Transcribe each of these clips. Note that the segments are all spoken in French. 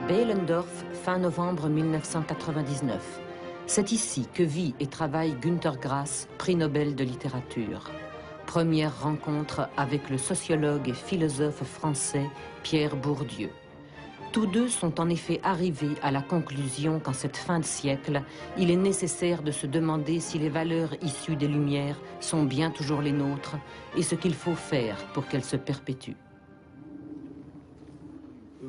Behlendorf, fin novembre 1999. C'est ici que vit et travaille Günter Grass, prix Nobel de littérature. Première rencontre avec le sociologue et philosophe français Pierre Bourdieu. Tous deux sont en effet arrivés à la conclusion qu'en cette fin de siècle, il est nécessaire de se demander si les valeurs issues des Lumières sont bien toujours les nôtres et ce qu'il faut faire pour qu'elles se perpétuent.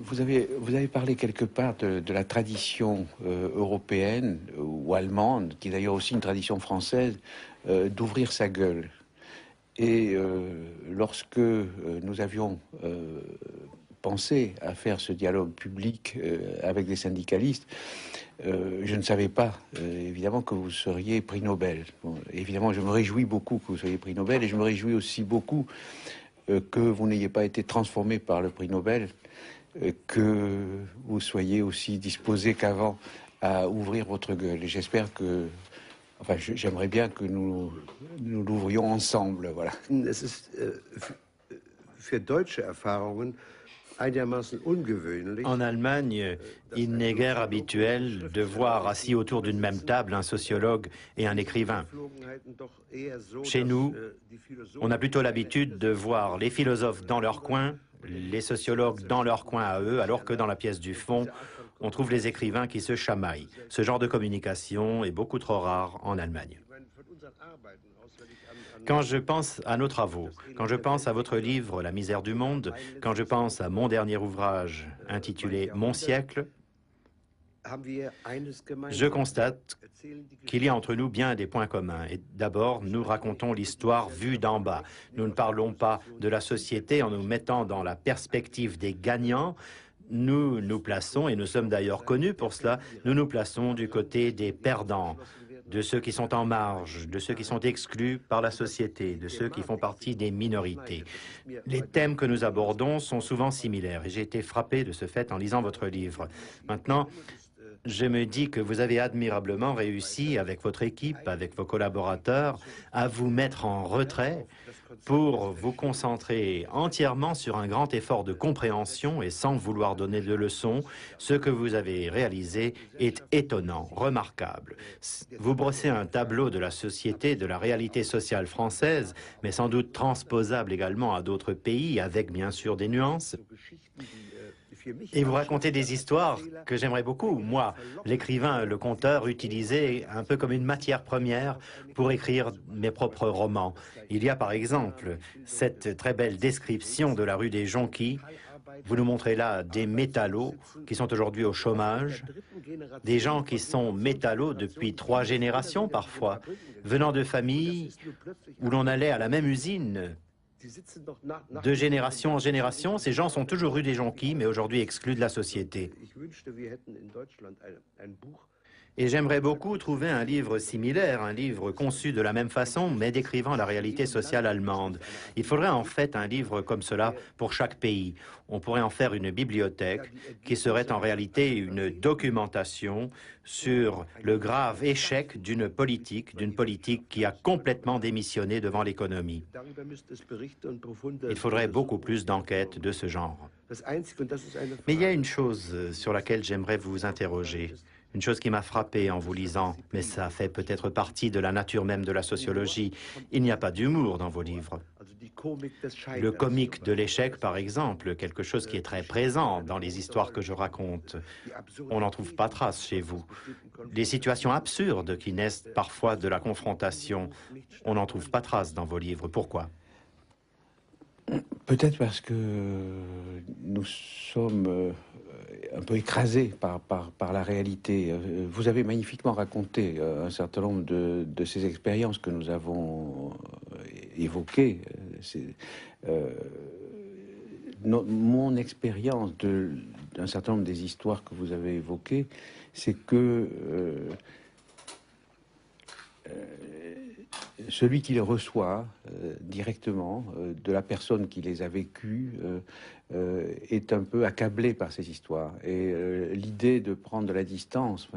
Vous avez parlé quelque part de la tradition européenne ou allemande, qui est d'ailleurs aussi une tradition française, d'ouvrir sa gueule. Et lorsque nous avions pensé à faire ce dialogue public avec des syndicalistes, je ne savais pas, évidemment, que vous seriez prix Nobel. Bon, évidemment, je me réjouis beaucoup que vous soyez prix Nobel, et je me réjouis aussi beaucoup que vous n'ayez pas été transformé par le prix Nobel, que vous soyez aussi disposé qu'avant à ouvrir votre gueule. Et j'espère que, enfin, j'aimerais bien que nous l'ouvrions ensemble, voilà. Es ist für deutsche Erfahrungen einigermaßen ungewöhnlich. En Allemagne, il n'est guère habituel de voir assis autour d'une même table un sociologue et un écrivain. Chez nous, on a plutôt l'habitude de voir les philosophes dans leur coin, les sociologues dans leur coin à eux, alors que dans la pièce du fond, on trouve les écrivains qui se chamaillent. Ce genre de communication est beaucoup trop rare en Allemagne. Quand je pense à nos travaux, quand je pense à votre livre « La misère du monde », quand je pense à mon dernier ouvrage intitulé « Mon siècle », je constate qu'il y a entre nous bien des points communs. Et d'abord, nous racontons l'histoire vue d'en bas. Nous ne parlons pas de la société en nous mettant dans la perspective des gagnants. Nous nous plaçons, et nous sommes d'ailleurs connus pour cela, nous nous plaçons du côté des perdants, de ceux qui sont en marge, de ceux qui sont exclus par la société, de ceux qui font partie des minorités. Les thèmes que nous abordons sont souvent similaires, et j'ai été frappé de ce fait en lisant votre livre. Maintenant, je me dis que vous avez admirablement réussi, avec votre équipe, avec vos collaborateurs, à vous mettre en retrait pour vous concentrer entièrement sur un grand effort de compréhension et sans vouloir donner de leçons. Ce que vous avez réalisé est étonnant, remarquable. Vous brossez un tableau de la société, de la réalité sociale française, mais sans doute transposable également à d'autres pays, avec bien sûr des nuances. Et vous racontez des histoires que j'aimerais beaucoup. Moi, l'écrivain, le conteur, utilisé un peu comme une matière première pour écrire mes propres romans. Il y a par exemple cette très belle description de la rue des Jonquilles. Vous nous montrez là des métallos qui sont aujourd'hui au chômage, des gens qui sont métallos depuis 3 générations parfois, venant de familles où l'on allait à la même usine. De génération en génération, ces gens sont toujours rue des Jonquilles, mais aujourd'hui exclus de la société. Et j'aimerais beaucoup trouver un livre similaire, un livre conçu de la même façon, mais décrivant la réalité sociale allemande. Il faudrait en fait un livre comme cela pour chaque pays. On pourrait en faire une bibliothèque qui serait en réalité une documentation sur le grave échec d'une politique qui a complètement démissionné devant l'économie. Il faudrait beaucoup plus d'enquêtes de ce genre. Mais il y a une chose sur laquelle j'aimerais vous interroger. Une chose qui m'a frappé en vous lisant, mais ça fait peut-être partie de la nature même de la sociologie. Il n'y a pas d'humour dans vos livres. Le comique de l'échec, par exemple, quelque chose qui est très présent dans les histoires que je raconte. On n'en trouve pas trace chez vous. Les situations absurdes qui naissent parfois de la confrontation, on n'en trouve pas trace dans vos livres. Pourquoi ? Peut-être parce que nous sommes un peu écrasés par la réalité. Vous avez magnifiquement raconté un certain nombre de ces expériences que nous avons évoquées. Mon expérience d'un certain nombre des histoires que vous avez évoquées, c'est que celui qui les reçoit directement de la personne qui les a vécues est un peu accablé par ces histoires. Et l'idée de prendre de la distance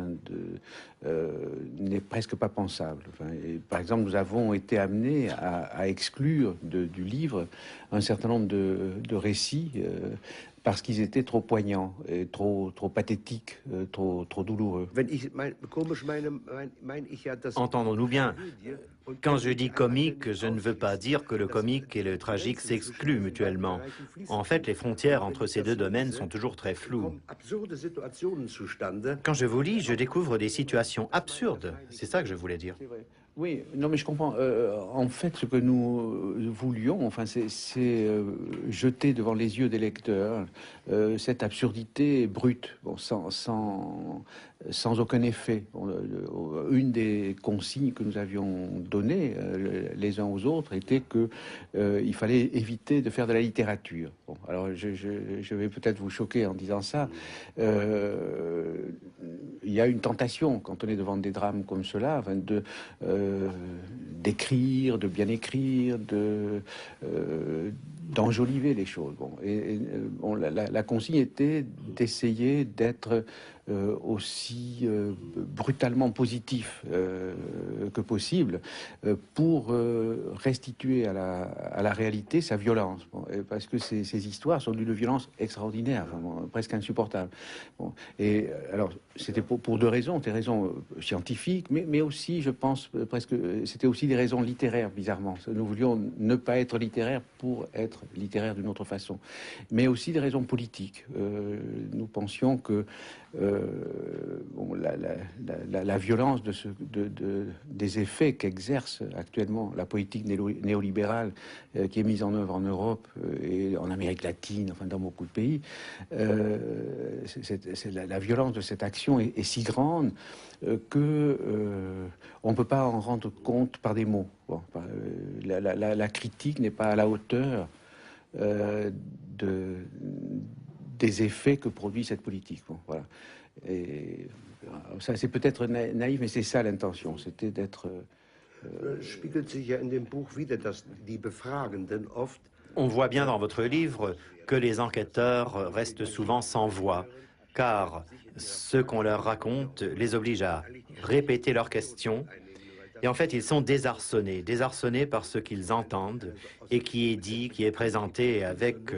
n'est presque pas pensable. Par exemple, nous avons été amenés à exclure du livre un certain nombre de récits parce qu'ils étaient trop poignants, et trop pathétiques, trop douloureux. Entendons-nous bien, quand je dis comique, je ne veux pas dire que le comique et le tragique s'excluent mutuellement. En fait, les frontières entre ces deux domaines sont toujours très floues. Quand je vous lis, je découvre des situations absurdes. C'est ça que je voulais dire. Oui, non, mais je comprends. En fait, ce que nous voulions, enfin, c'est jeter devant les yeux des lecteurs cette absurdité brute, bon, sans aucun effet. Une des consignes que nous avions données les uns aux autres était que il fallait éviter de faire de la littérature. Bon, alors, je vais peut-être vous choquer en disant ça. Il y a une tentation quand on est devant des drames comme cela, enfin, d'écrire, de bien écrire, d'enjoliver les choses. Bon, bon, la consigne était d'essayer d'être aussi brutalement positif que possible pour restituer à la réalité sa violence. Bon, parce que ces histoires sont d'une violence extraordinaire, vraiment, presque insupportable. Bon, et alors, c'était pour deux raisons, des raisons scientifiques, mais aussi, je pense, presque, c'était aussi des raisons littéraires, bizarrement. Nous voulions ne pas être littéraires pour être littéraires d'une autre façon, mais aussi des raisons politiques. Nous pensions que bon, la violence des effets qu'exerce actuellement la politique néolibérale qui est mise en œuvre en Europe et en Amérique latine, enfin dans beaucoup de pays, la violence de cette action est si grande que on ne peut pas en rendre compte par des mots. Bon, la critique n'est pas à la hauteur des effets que produit cette politique. Bon, voilà. Et ça, c'est peut-être naïf, mais c'est ça l'intention, c'était d'être... On voit bien dans votre livre que les enquêteurs restent souvent sans voix, car ce qu'on leur raconte les oblige à répéter leurs questions. Et en fait, ils sont désarçonnés par ce qu'ils entendent et qui est dit, qui est présenté avec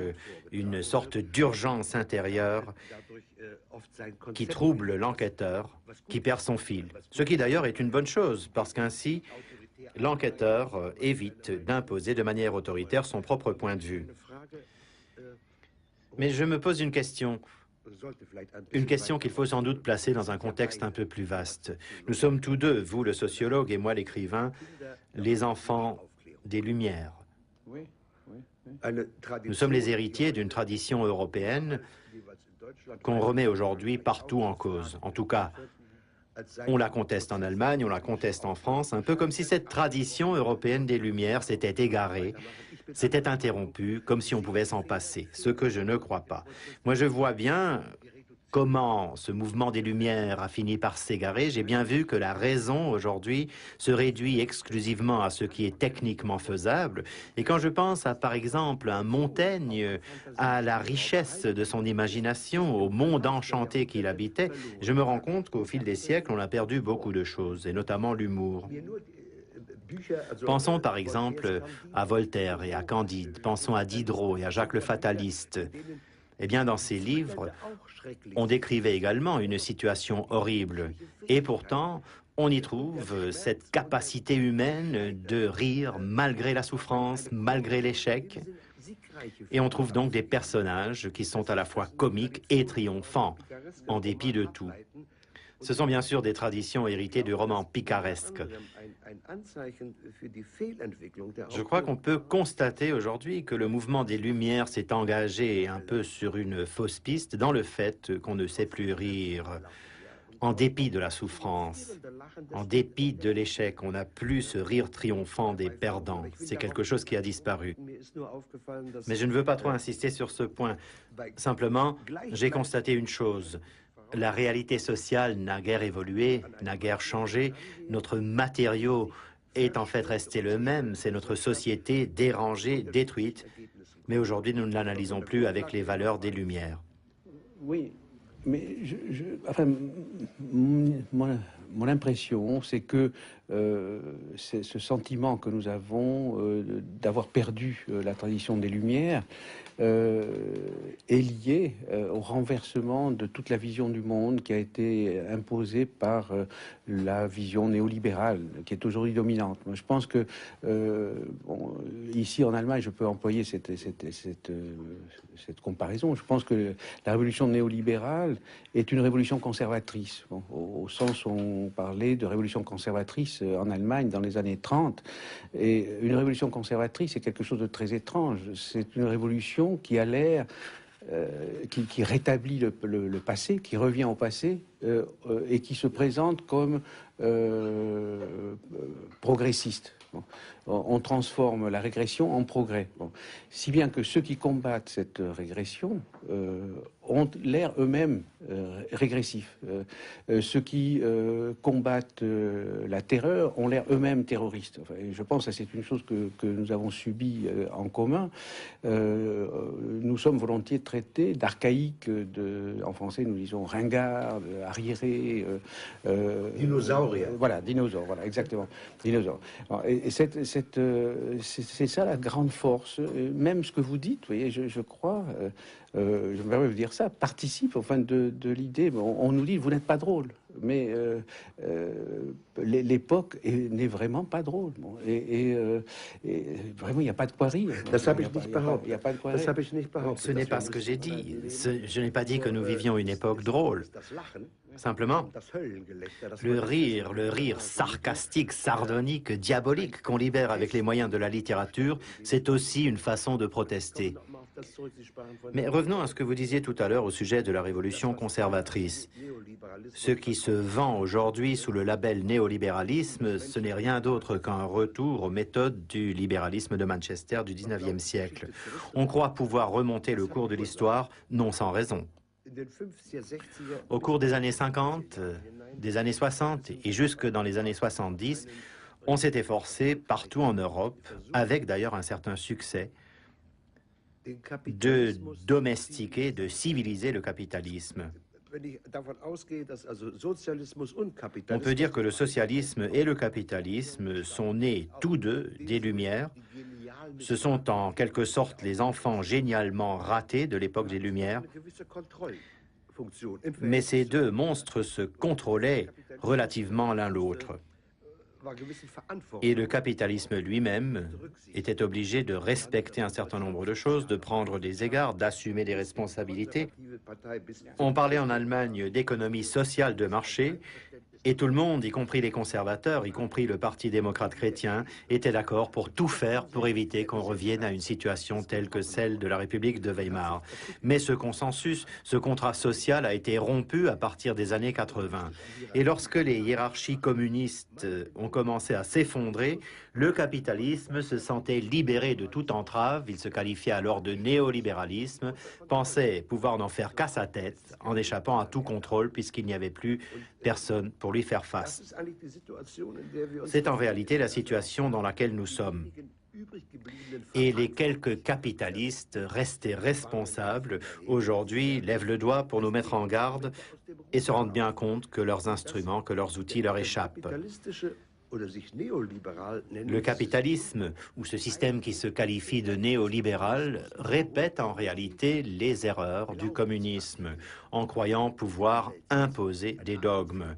une sorte d'urgence intérieure qui trouble l'enquêteur, qui perd son fil. Ce qui d'ailleurs est une bonne chose, parce qu'ainsi, l'enquêteur évite d'imposer de manière autoritaire son propre point de vue. Mais je me pose une question qu'il faut sans doute placer dans un contexte un peu plus vaste. Nous sommes tous deux, vous le sociologue et moi l'écrivain, les enfants des Lumières. Nous sommes les héritiers d'une tradition européenne qu'on remet aujourd'hui partout en cause. En tout cas, on la conteste en Allemagne, on la conteste en France, un peu comme si cette tradition européenne des Lumières s'était égarée, s'était interrompue, comme si on pouvait s'en passer, ce que je ne crois pas. Moi, je vois bien comment ce mouvement des Lumières a fini par s'égarer. J'ai bien vu que la raison, aujourd'hui, se réduit exclusivement à ce qui est techniquement faisable. Et quand je pense à, par exemple, un Montaigne, à la richesse de son imagination, au monde enchanté qu'il habitait, je me rends compte qu'au fil des siècles, on a perdu beaucoup de choses, et notamment l'humour. Pensons par exemple à Voltaire et à Candide, pensons à Diderot et à Jacques le Fataliste. Eh bien, dans ces livres, on décrivait également une situation horrible. Et pourtant, on y trouve cette capacité humaine de rire malgré la souffrance, malgré l'échec. Et on trouve donc des personnages qui sont à la fois comiques et triomphants, en dépit de tout. Ce sont bien sûr des traditions héritées du roman picaresque. Je crois qu'on peut constater aujourd'hui que le mouvement des Lumières s'est engagé un peu sur une fausse piste dans le fait qu'on ne sait plus rire, en dépit de la souffrance, en dépit de l'échec. On n'a plus ce rire triomphant des perdants. C'est quelque chose qui a disparu. Mais je ne veux pas trop insister sur ce point. Simplement, j'ai constaté une chose. La réalité sociale n'a guère évolué, n'a guère changé. Notre matériau est en fait resté le même. C'est notre société dérangée, détruite. Mais aujourd'hui, nous ne l'analysons plus avec les valeurs des Lumières. Oui, mais enfin, mon impression, c'est que ce sentiment que nous avons d'avoir perdu la tradition des Lumières est lié au renversement de toute la vision du monde qui a été imposée par la vision néolibérale qui est aujourd'hui dominante. Moi, je pense que bon, ici en Allemagne, je peux employer cette comparaison. Je pense que la révolution néolibérale est une révolution conservatrice, bon, au sens où on parlait de révolution conservatrice en Allemagne dans les années 30. Et une révolution conservatrice, c'est quelque chose de très étrange. C'est une révolution qui a l'air, qui rétablit le passé, qui revient au passé et qui se présente comme progressiste. Bon. On transforme la régression en progrès. Bon. Si bien que ceux qui combattent cette régression ont l'air eux-mêmes régressifs. Ceux qui combattent la terreur ont l'air eux-mêmes terroristes. Enfin, je pense que c'est une chose que nous avons subie en commun. Nous sommes volontiers traités d'archaïques, en français nous disons ringards, arriérés. Dinosaures. Voilà, dinosaures, voilà, exactement. Dinosaures. Et c'est ça la grande force. Même ce que vous dites, vous voyez, je crois, je me permets de vous dire ça, participe enfin de l'idée. On nous dit, vous n'êtes pas drôle. Mais l'époque n'est vraiment pas drôle. Bon. Et vraiment, il n'y a pas de quoi rire. Il n'y a pas de quoi rire. Ce n'est pas ce que j'ai dit. Je n'ai pas dit que nous vivions une époque drôle. Simplement, le rire sarcastique, sardonique, diabolique qu'on libère avec les moyens de la littérature, c'est aussi une façon de protester. Mais revenons à ce que vous disiez tout à l'heure au sujet de la révolution conservatrice. Ce qui se vend aujourd'hui sous le label néolibéralisme, ce n'est rien d'autre qu'un retour aux méthodes du libéralisme de Manchester du 19e siècle. On croit pouvoir remonter le cours de l'histoire, non sans raison. Au cours des années 50, des années 60 et jusque dans les années 70, on s'est efforcé partout en Europe, avec d'ailleurs un certain succès, de domestiquer, de civiliser le capitalisme. On peut dire que le socialisme et le capitalisme sont nés tous deux des Lumières. Ce sont en quelque sorte les enfants génialement ratés de l'époque des Lumières. Mais ces deux monstres se contrôlaient relativement l'un l'autre. Et le capitalisme lui-même était obligé de respecter un certain nombre de choses, de prendre des égards, d'assumer des responsabilités. On parlait en Allemagne d'économie sociale de marché, et tout le monde, y compris les conservateurs, y compris le Parti démocrate chrétien, était d'accord pour tout faire pour éviter qu'on revienne à une situation telle que celle de la République de Weimar. Mais ce consensus, ce contrat social a été rompu à partir des années 80. Et lorsque les hiérarchies communistes ont commencé à s'effondrer, le capitalisme se sentait libéré de toute entrave, il se qualifiait alors de néolibéralisme, pensait pouvoir n'en faire qu'à sa tête en échappant à tout contrôle puisqu'il n'y avait plus personne pour lui faire face. C'est en réalité la situation dans laquelle nous sommes. Et les quelques capitalistes restés responsables, aujourd'hui, lèvent le doigt pour nous mettre en garde et se rendent bien compte que leurs instruments, que leurs outils leur échappent. Le capitalisme, ou ce système qui se qualifie de néolibéral, répète en réalité les erreurs du communisme, en croyant pouvoir imposer des dogmes,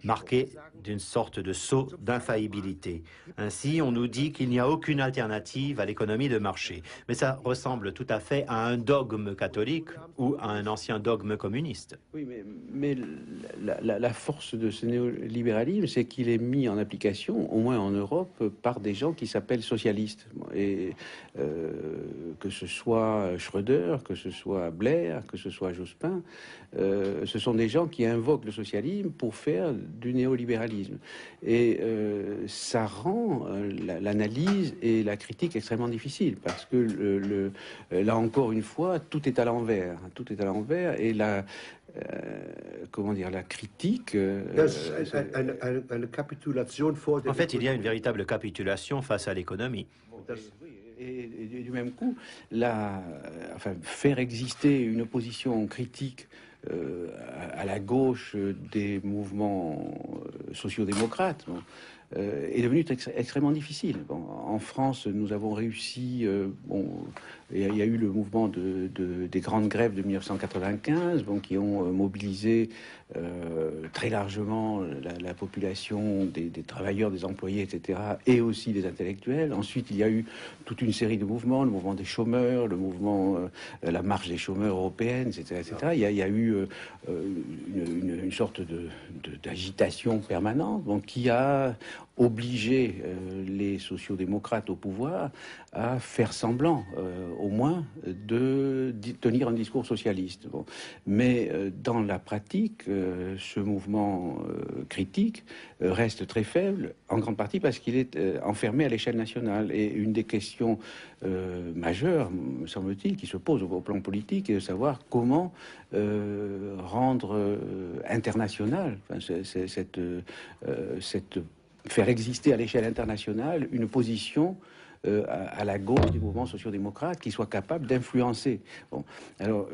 marqués d'une sorte de sceau d'infaillibilité. Ainsi, on nous dit qu'il n'y a aucune alternative à l'économie de marché. Mais ça ressemble tout à fait à un dogme catholique ou à un ancien dogme communiste. Oui, mais la force de ce néolibéralisme, c'est qu'il est mis en application, au moins en Europe, par des gens qui s'appellent socialistes. Et que ce soit Schröder, que ce soit Blair, que ce soit Jospin, ce sont des gens qui invoquent le socialisme pour faire du néolibéralisme. Et ça rend l'analyse et la critique extrêmement difficile, parce que là encore une fois, tout est à l'envers. Tout est à l'envers, et comment dire, la critique... En fait, il y a une véritable capitulation face à l'économie. Et du même coup, faire exister une opposition critique à la gauche des mouvements sociodémocrates, est devenu extrêmement difficile. Bon, en France, nous avons réussi. Il y a eu le mouvement des grandes grèves de 1995, qui ont mobilisé très largement la population des travailleurs, des employés, etc., et aussi des intellectuels. Ensuite, il y a eu toute une série de mouvements, le mouvement des chômeurs, le mouvement, la marche des chômeurs européenne, etc., etc. Il y a eu une sorte d'agitation permanente, qui a obligé les sociodémocrates au pouvoir à faire semblant, au moins, de tenir un discours socialiste. Bon. Mais dans la pratique, ce mouvement critique reste très faible, en grande partie parce qu'il est enfermé à l'échelle nationale. Et une des questions majeures, me semble-t-il, qui se pose au plan politique, est de savoir comment rendre international faire exister à l'échelle internationale une position à la gauche des mouvements sociodémocrates qui soit capable d'influencer. Bon, alors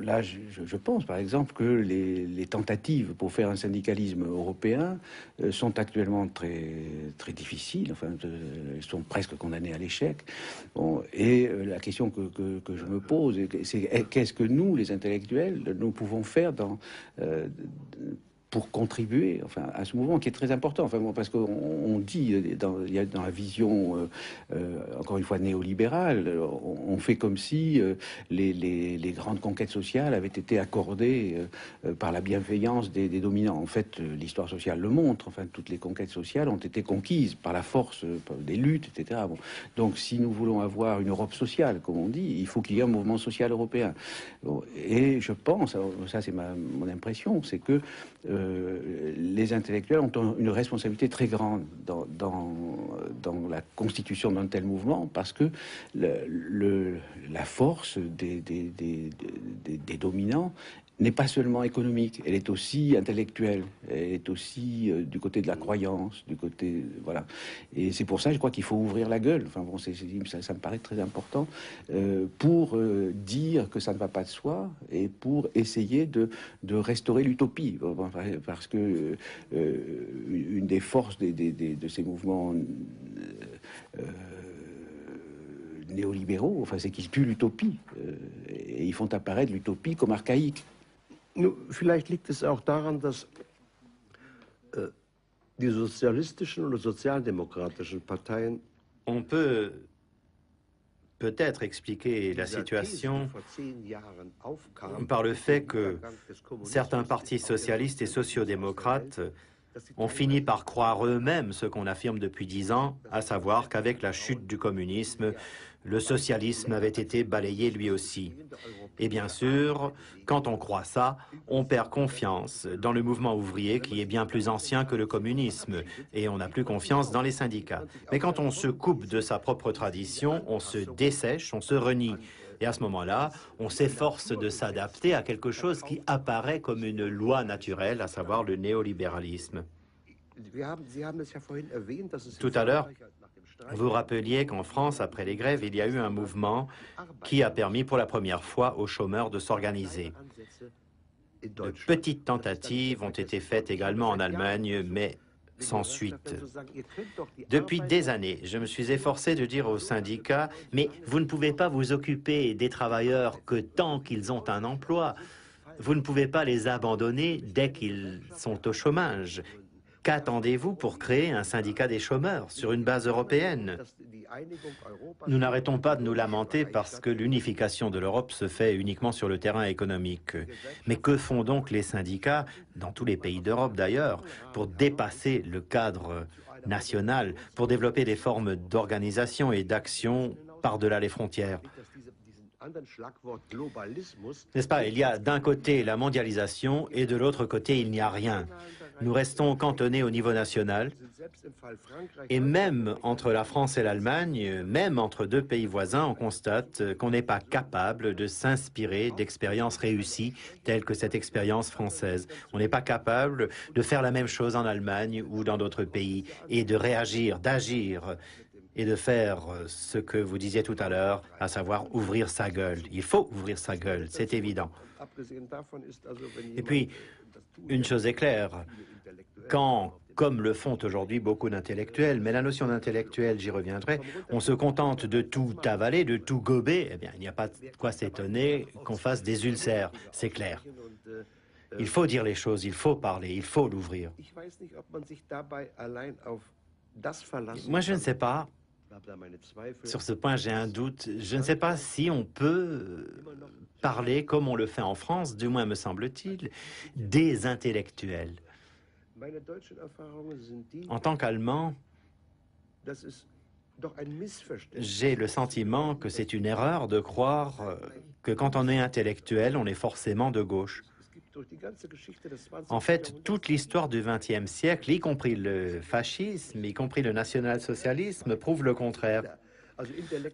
là, je pense par exemple que les tentatives pour faire un syndicalisme européen sont actuellement très difficiles. Enfin, elles sont presque condamnées à l'échec. Bon, et la question que je me pose, c'est qu'est-ce que nous, les intellectuels, nous pouvons faire pour contribuer, à ce mouvement qui est très important. Parce qu'on dit, il y a dans la vision, encore une fois, néolibérale, on fait comme si les grandes conquêtes sociales avaient été accordées par la bienveillance des dominants. En fait, l'histoire sociale le montre. Toutes les conquêtes sociales ont été conquises par la force des luttes, etc. Bon. Donc, si nous voulons avoir une Europe sociale, comme on dit, il faut qu'il y ait un mouvement social européen. Bon. Et je pense, alors ça c'est mon impression, c'est que les intellectuels ont une responsabilité très grande dans la constitution d'un tel mouvement, parce que la force des dominants n'est pas seulement économique, elle est aussi intellectuelle, elle est aussi du côté de la croyance, du côté... Voilà. Et c'est pour ça, je crois qu'il faut ouvrir la gueule. Ça me paraît très important pour dire que ça ne va pas de soi et pour essayer de restaurer l'utopie. Parce que une des forces de ces mouvements néolibéraux, c'est qu'ils puent l'utopie. Et ils font apparaître l'utopie comme archaïque. Vielleicht liegt es auch daran, dass die sozialistischen oder sozialdemokratischen Parteien on peut peut-être expliquer la situation par le fait que certains partis socialistes et sociodémocrates ont fini par croire eux-mêmes ce qu'on affirme depuis 10 ans, à savoir qu'avec la chute du communisme, le socialisme avait été balayé lui aussi. Et bien sûr, quand on croit ça, on perd confiance dans le mouvement ouvrier qui est bien plus ancien que le communisme, et on n'a plus confiance dans les syndicats. Mais quand on se coupe de sa propre tradition, on se dessèche, on se renie. Et à ce moment-là, on s'efforce de s'adapter à quelque chose qui apparaît comme une loi naturelle, à savoir le néolibéralisme. Tout à l'heure, vous rappeliez qu'en France, après les grèves, il y a eu un mouvement qui a permis pour la première fois aux chômeurs de s'organiser. De petites tentatives ont été faites également en Allemagne, mais sans suite. Depuis des années, je me suis efforcé de dire aux syndicats, mais vous ne pouvez pas vous occuper des travailleurs que tant qu'ils ont un emploi. Vous ne pouvez pas les abandonner dès qu'ils sont au chômage. Qu'attendez-vous pour créer un syndicat des chômeurs sur une base européenne? Nous n'arrêtons pas de nous lamenter parce que l'unification de l'Europe se fait uniquement sur le terrain économique. Mais que font donc les syndicats, dans tous les pays d'Europe d'ailleurs, pour dépasser le cadre national, pour développer des formes d'organisation et d'action par-delà les frontières? N'est-ce pas? Il y a d'un côté la mondialisation et de l'autre côté il n'y a rien. Nous restons cantonnés au niveau national et même entre la France et l'Allemagne, même entre deux pays voisins, on constate qu'on n'est pas capable de s'inspirer d'expériences réussies telles que cette expérience française. On n'est pas capable de faire la même chose en Allemagne ou dans d'autres pays et de réagir, d'agir et de faire ce que vous disiez tout à l'heure, à savoir ouvrir sa gueule. Il faut ouvrir sa gueule, c'est évident. Et puis, une chose est claire, quand, comme le font aujourd'hui beaucoup d'intellectuels, mais la notion d'intellectuel, j'y reviendrai, on se contente de tout avaler, de tout gober, eh bien, il n'y a pas de quoi s'étonner qu'on fasse des ulcères, c'est clair. Il faut dire les choses, il faut parler, il faut l'ouvrir. Moi, je ne sais pas. Sur ce point, j'ai un doute. Je ne sais pas si on peut parler, comme on le fait en France, du moins me semble-t-il, des intellectuels. En tant qu'Allemand, j'ai le sentiment que c'est une erreur de croire que quand on est intellectuel, on est forcément de gauche. En fait, toute l'histoire du XXe siècle, y compris le fascisme, y compris le national-socialisme, prouve le contraire.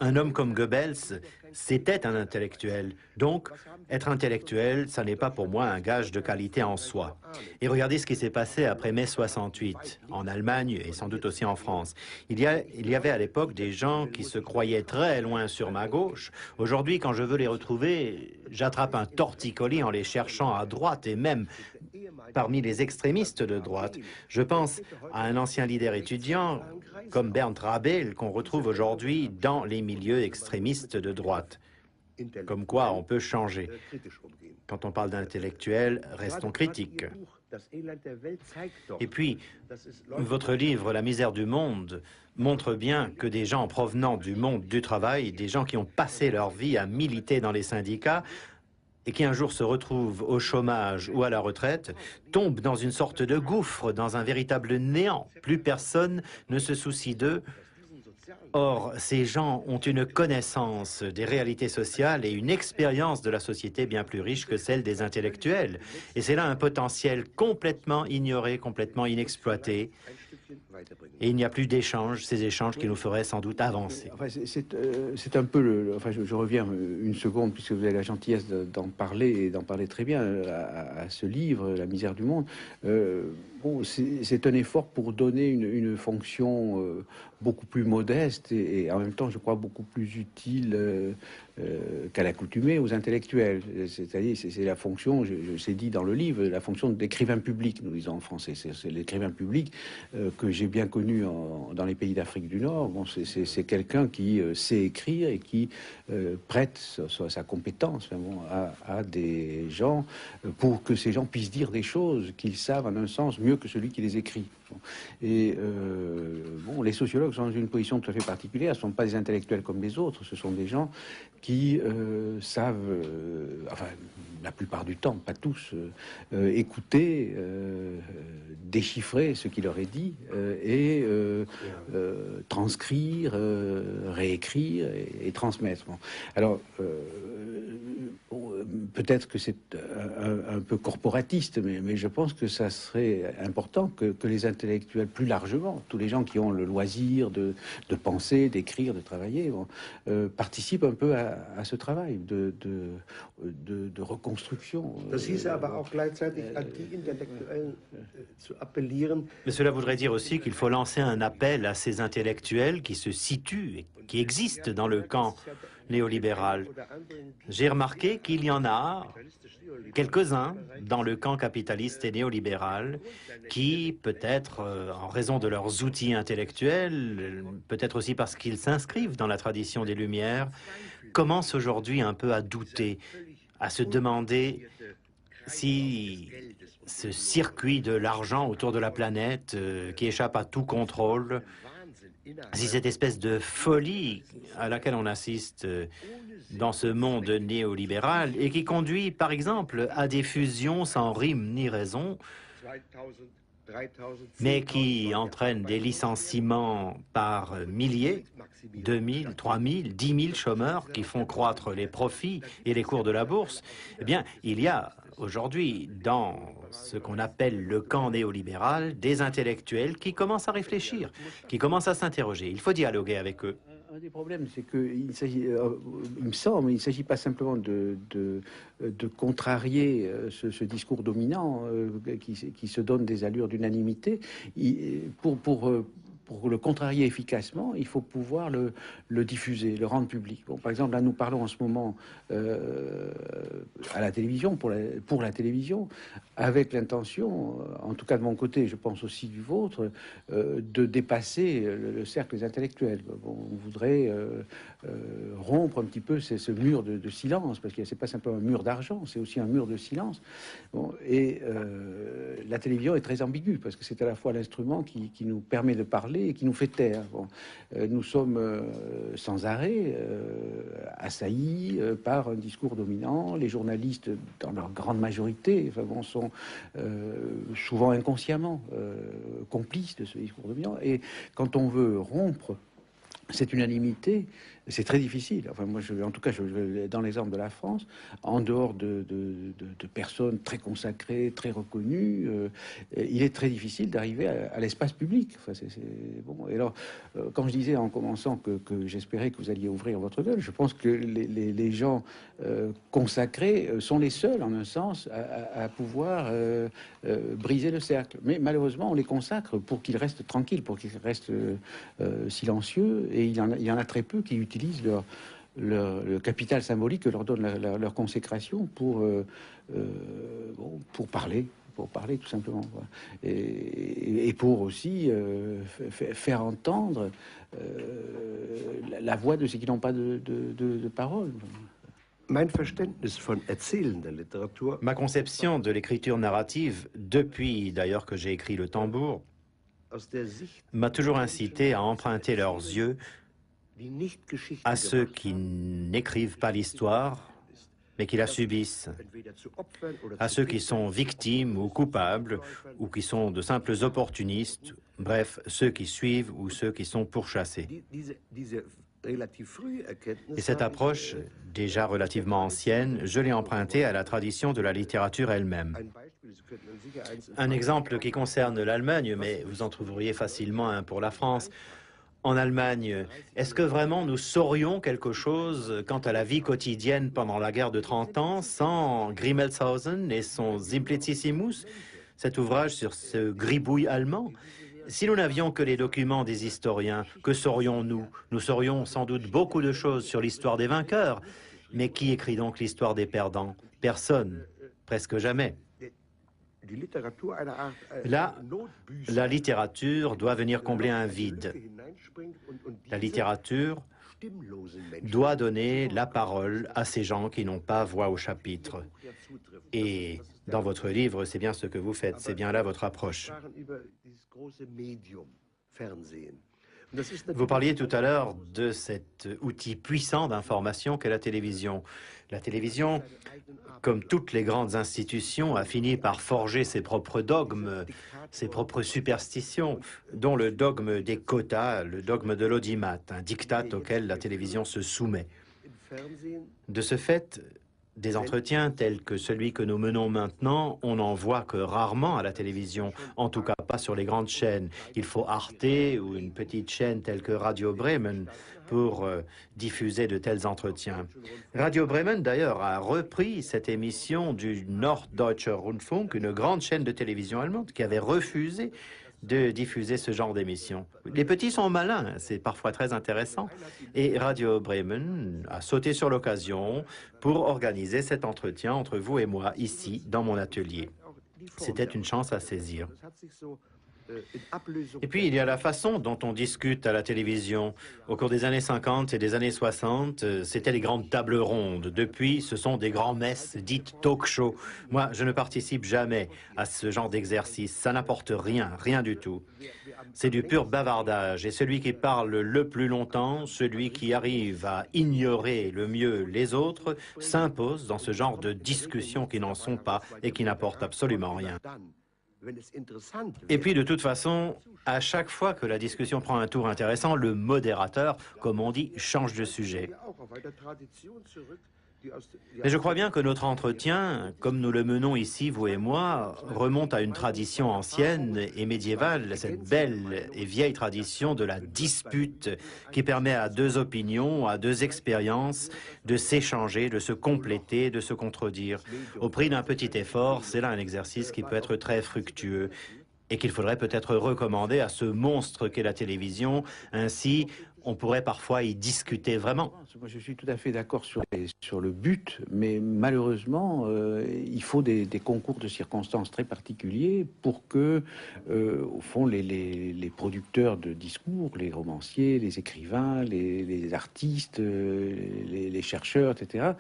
Un homme comme Goebbels, c'était un intellectuel. Donc, être intellectuel, ça n'est pas pour moi un gage de qualité en soi. Et regardez ce qui s'est passé après mai 68, en Allemagne et sans doute aussi en France. Il y avait à l'époque des gens qui se croyaient très loin sur ma gauche. Aujourd'hui, quand je veux les retrouver, j'attrape un torticolis en les cherchant à droite et même parmi les extrémistes de droite. Je pense à un ancien leader étudiant comme Bernd Rabel qu'on retrouve aujourd'hui dans les milieux extrémistes de droite. Comme quoi on peut changer. Quand on parle d'intellectuels, restons critiques. Et puis, votre livre « La misère du monde » montre bien que des gens provenant du monde du travail, des gens qui ont passé leur vie à militer dans les syndicats, et qui un jour se retrouvent au chômage ou à la retraite, tombent dans une sorte de gouffre, dans un véritable néant. Plus personne ne se soucie d'eux. Or, ces gens ont une connaissance des réalités sociales et une expérience de la société bien plus riche que celle des intellectuels. Et c'est là un potentiel complètement ignoré, complètement inexploité. Et il n'y a plus d'échanges, ces échanges qui nous feraient sans doute avancer. Enfin, c'est un peu enfin, je reviens une seconde, puisque vous avez la gentillesse d'en parler, et d'en parler très bien, à ce livre, La misère du monde. Bon, c'est un effort pour donner une fonction beaucoup plus modeste et en même temps, je crois, beaucoup plus utile qu'à l'accoutumée aux intellectuels. C'est-à-dire, c'est la fonction, je sais dit dans le livre, la fonction d'écrivain public, nous disons en français. C'est l'écrivain public que j'ai bien connu dans les pays d'Afrique du Nord. Bon, c'est quelqu'un qui sait écrire et qui prête sa compétence à des gens pour que ces gens puissent dire des choses qu'ils savent en un sens mieux que celui qui les écrit. Et bon, les sociologues sont dans une position tout à fait particulière. Ce ne sont pas des intellectuels comme les autres. Ce sont des gens qui savent, enfin, la plupart du temps, pas tous, écouter, déchiffrer ce qui leur est dit et transcrire, réécrire et transmettre. Bon. Alors, peut-être que c'est un peu corporatiste, mais je pense que ça serait important que les intellectuels, plus largement, tous les gens qui ont le loisir de penser, d'écrire, de travailler, bon, participent un peu à ce travail de reconstruction. Mais cela voudrait dire aussi qu'il faut lancer un appel à ces intellectuels qui se situent et qui existent dans le camp néolibéral. J'ai remarqué qu'il y en a quelques-uns dans le camp capitaliste et néolibéral qui, peut-être en raison de leurs outils intellectuels, peut-être aussi parce qu'ils s'inscrivent dans la tradition des Lumières, commencent aujourd'hui un peu à douter, à se demander si ce circuit de l'argent autour de la planète qui échappe à tout contrôle, si cette espèce de folie à laquelle on assiste dans ce monde néolibéral et qui conduit, par exemple, à des fusions sans rime ni raison, mais qui entraîne des licenciements par milliers, 2000, 3000, 10 000 chômeurs qui font croître les profits et les cours de la bourse, eh bien, il y a aujourd'hui, dans ce qu'on appelle le camp néolibéral, des intellectuels qui commencent à réfléchir, qui commencent à s'interroger. Il faut dialoguer avec eux. Un des problèmes, c'est qu'il s'agit, il me semble, il ne s'agit pas simplement de contrarier ce discours dominant qui se donne des allures d'unanimité. Pour pour le contrarier efficacement, il faut pouvoir le diffuser, le rendre public. Bon, par exemple, là, nous parlons en ce moment à la télévision, pour la télévision, avec l'intention, en tout cas de mon côté, je pense aussi du vôtre, de dépasser le cercle des intellectuels. Bon, on voudrait rompre un petit peu ce mur de silence, parce que c'est pas simplement un mur d'argent, c'est aussi un mur de silence. Bon, et la télévision est très ambiguë, parce que c'est à la fois l'instrument qui nous permet de parler et qui nous fait taire. Bon, nous sommes sans arrêt assaillis par un discours dominant. Les journalistes, dans leur grande majorité, enfin, bon, sont souvent inconsciemment complices de ce discours dominant. Et quand on veut rompre cette unanimité, c'est très difficile. Enfin, moi, en tout cas, dans l'exemple de la France, en dehors de personnes très consacrées, très reconnues, il est très difficile d'arriver à l'espace public. Enfin, bon. Et alors, quand je disais en commençant que j'espérais que vous alliez ouvrir votre gueule, je pense que les gens consacrés sont les seuls, en un sens, à pouvoir briser le cercle. Mais malheureusement, on les consacre pour qu'ils restent tranquilles, pour qu'ils restent silencieux, et il y en a très peu qui utilisent le capital symbolique que leur donne leur consécration pour parler tout simplement, voilà. Et pour aussi faire entendre la voix de ceux qui n'ont pas de parole. Ma conception de l'écriture narrative, depuis d'ailleurs que j'ai écrit Le Tambour, m'a toujours incité à emprunter leurs yeux à ceux qui n'écrivent pas l'histoire, mais qui la subissent, à ceux qui sont victimes ou coupables, ou qui sont de simples opportunistes, bref, ceux qui suivent ou ceux qui sont pourchassés. Et cette approche, déjà relativement ancienne, je l'ai empruntée à la tradition de la littérature elle-même. Un exemple qui concerne l'Allemagne, mais vous en trouveriez facilement un pour la France. En Allemagne, est-ce que vraiment nous saurions quelque chose quant à la vie quotidienne pendant la guerre de 30 ans sans Grimmelshausen et son Simplicissimus, cet ouvrage sur ce gribouille allemand? Si nous n'avions que les documents des historiens, que saurions-nous? Nous saurions sans doute beaucoup de choses sur l'histoire des vainqueurs, mais qui écrit donc l'histoire des perdants? Personne, presque jamais. Là, la littérature doit venir combler un vide. La littérature doit donner la parole à ces gens qui n'ont pas voix au chapitre. Et dans votre livre, c'est bien ce que vous faites, c'est bien là votre approche. Vous parliez tout à l'heure de cet outil puissant d'information qu'est la télévision. La télévision, comme toutes les grandes institutions, a fini par forger ses propres dogmes, ses propres superstitions, dont le dogme des quotas, le dogme de l'audimat, un diktat auquel la télévision se soumet. De ce fait, des entretiens tels que celui que nous menons maintenant, on n'en voit que rarement à la télévision, en tout cas pas sur les grandes chaînes. Il faut Arte ou une petite chaîne telle que Radio Bremen pour diffuser de tels entretiens. Radio Bremen, d'ailleurs, a repris cette émission du Norddeutscher Rundfunk, une grande chaîne de télévision allemande, qui avait refusé de diffuser ce genre d'émission. Les petits sont malins, c'est parfois très intéressant. Et Radio Bremen a sauté sur l'occasion pour organiser cet entretien entre vous et moi, ici, dans mon atelier. C'était une chance à saisir. Et puis, il y a la façon dont on discute à la télévision. Au cours des années 50 et des années 60, c'était les grandes tables rondes. Depuis, ce sont des grands-messes dites talk-show. Moi, je ne participe jamais à ce genre d'exercice. Ça n'apporte rien, rien du tout. C'est du pur bavardage. Et celui qui parle le plus longtemps, celui qui arrive à ignorer le mieux les autres, s'impose dans ce genre de discussions qui n'en sont pas et qui n'apportent absolument rien. Et puis, de toute façon, à chaque fois que la discussion prend un tour intéressant, le modérateur, comme on dit, change de sujet. Mais je crois bien que notre entretien, comme nous le menons ici, vous et moi, remonte à une tradition ancienne et médiévale, cette belle et vieille tradition de la dispute qui permet à deux opinions, à deux expériences de s'échanger, de se compléter, de se contredire. Au prix d'un petit effort, c'est là un exercice qui peut être très fructueux. et qu'il faudrait peut-être recommander à ce monstre qu'est la télévision. Ainsi, on pourrait parfois y discuter vraiment. Moi, je suis tout à fait d'accord sur le but, mais malheureusement, il faut des concours de circonstances très particuliers pour que, au fond, les producteurs de discours, les romanciers, les écrivains, les artistes, les chercheurs, etc.,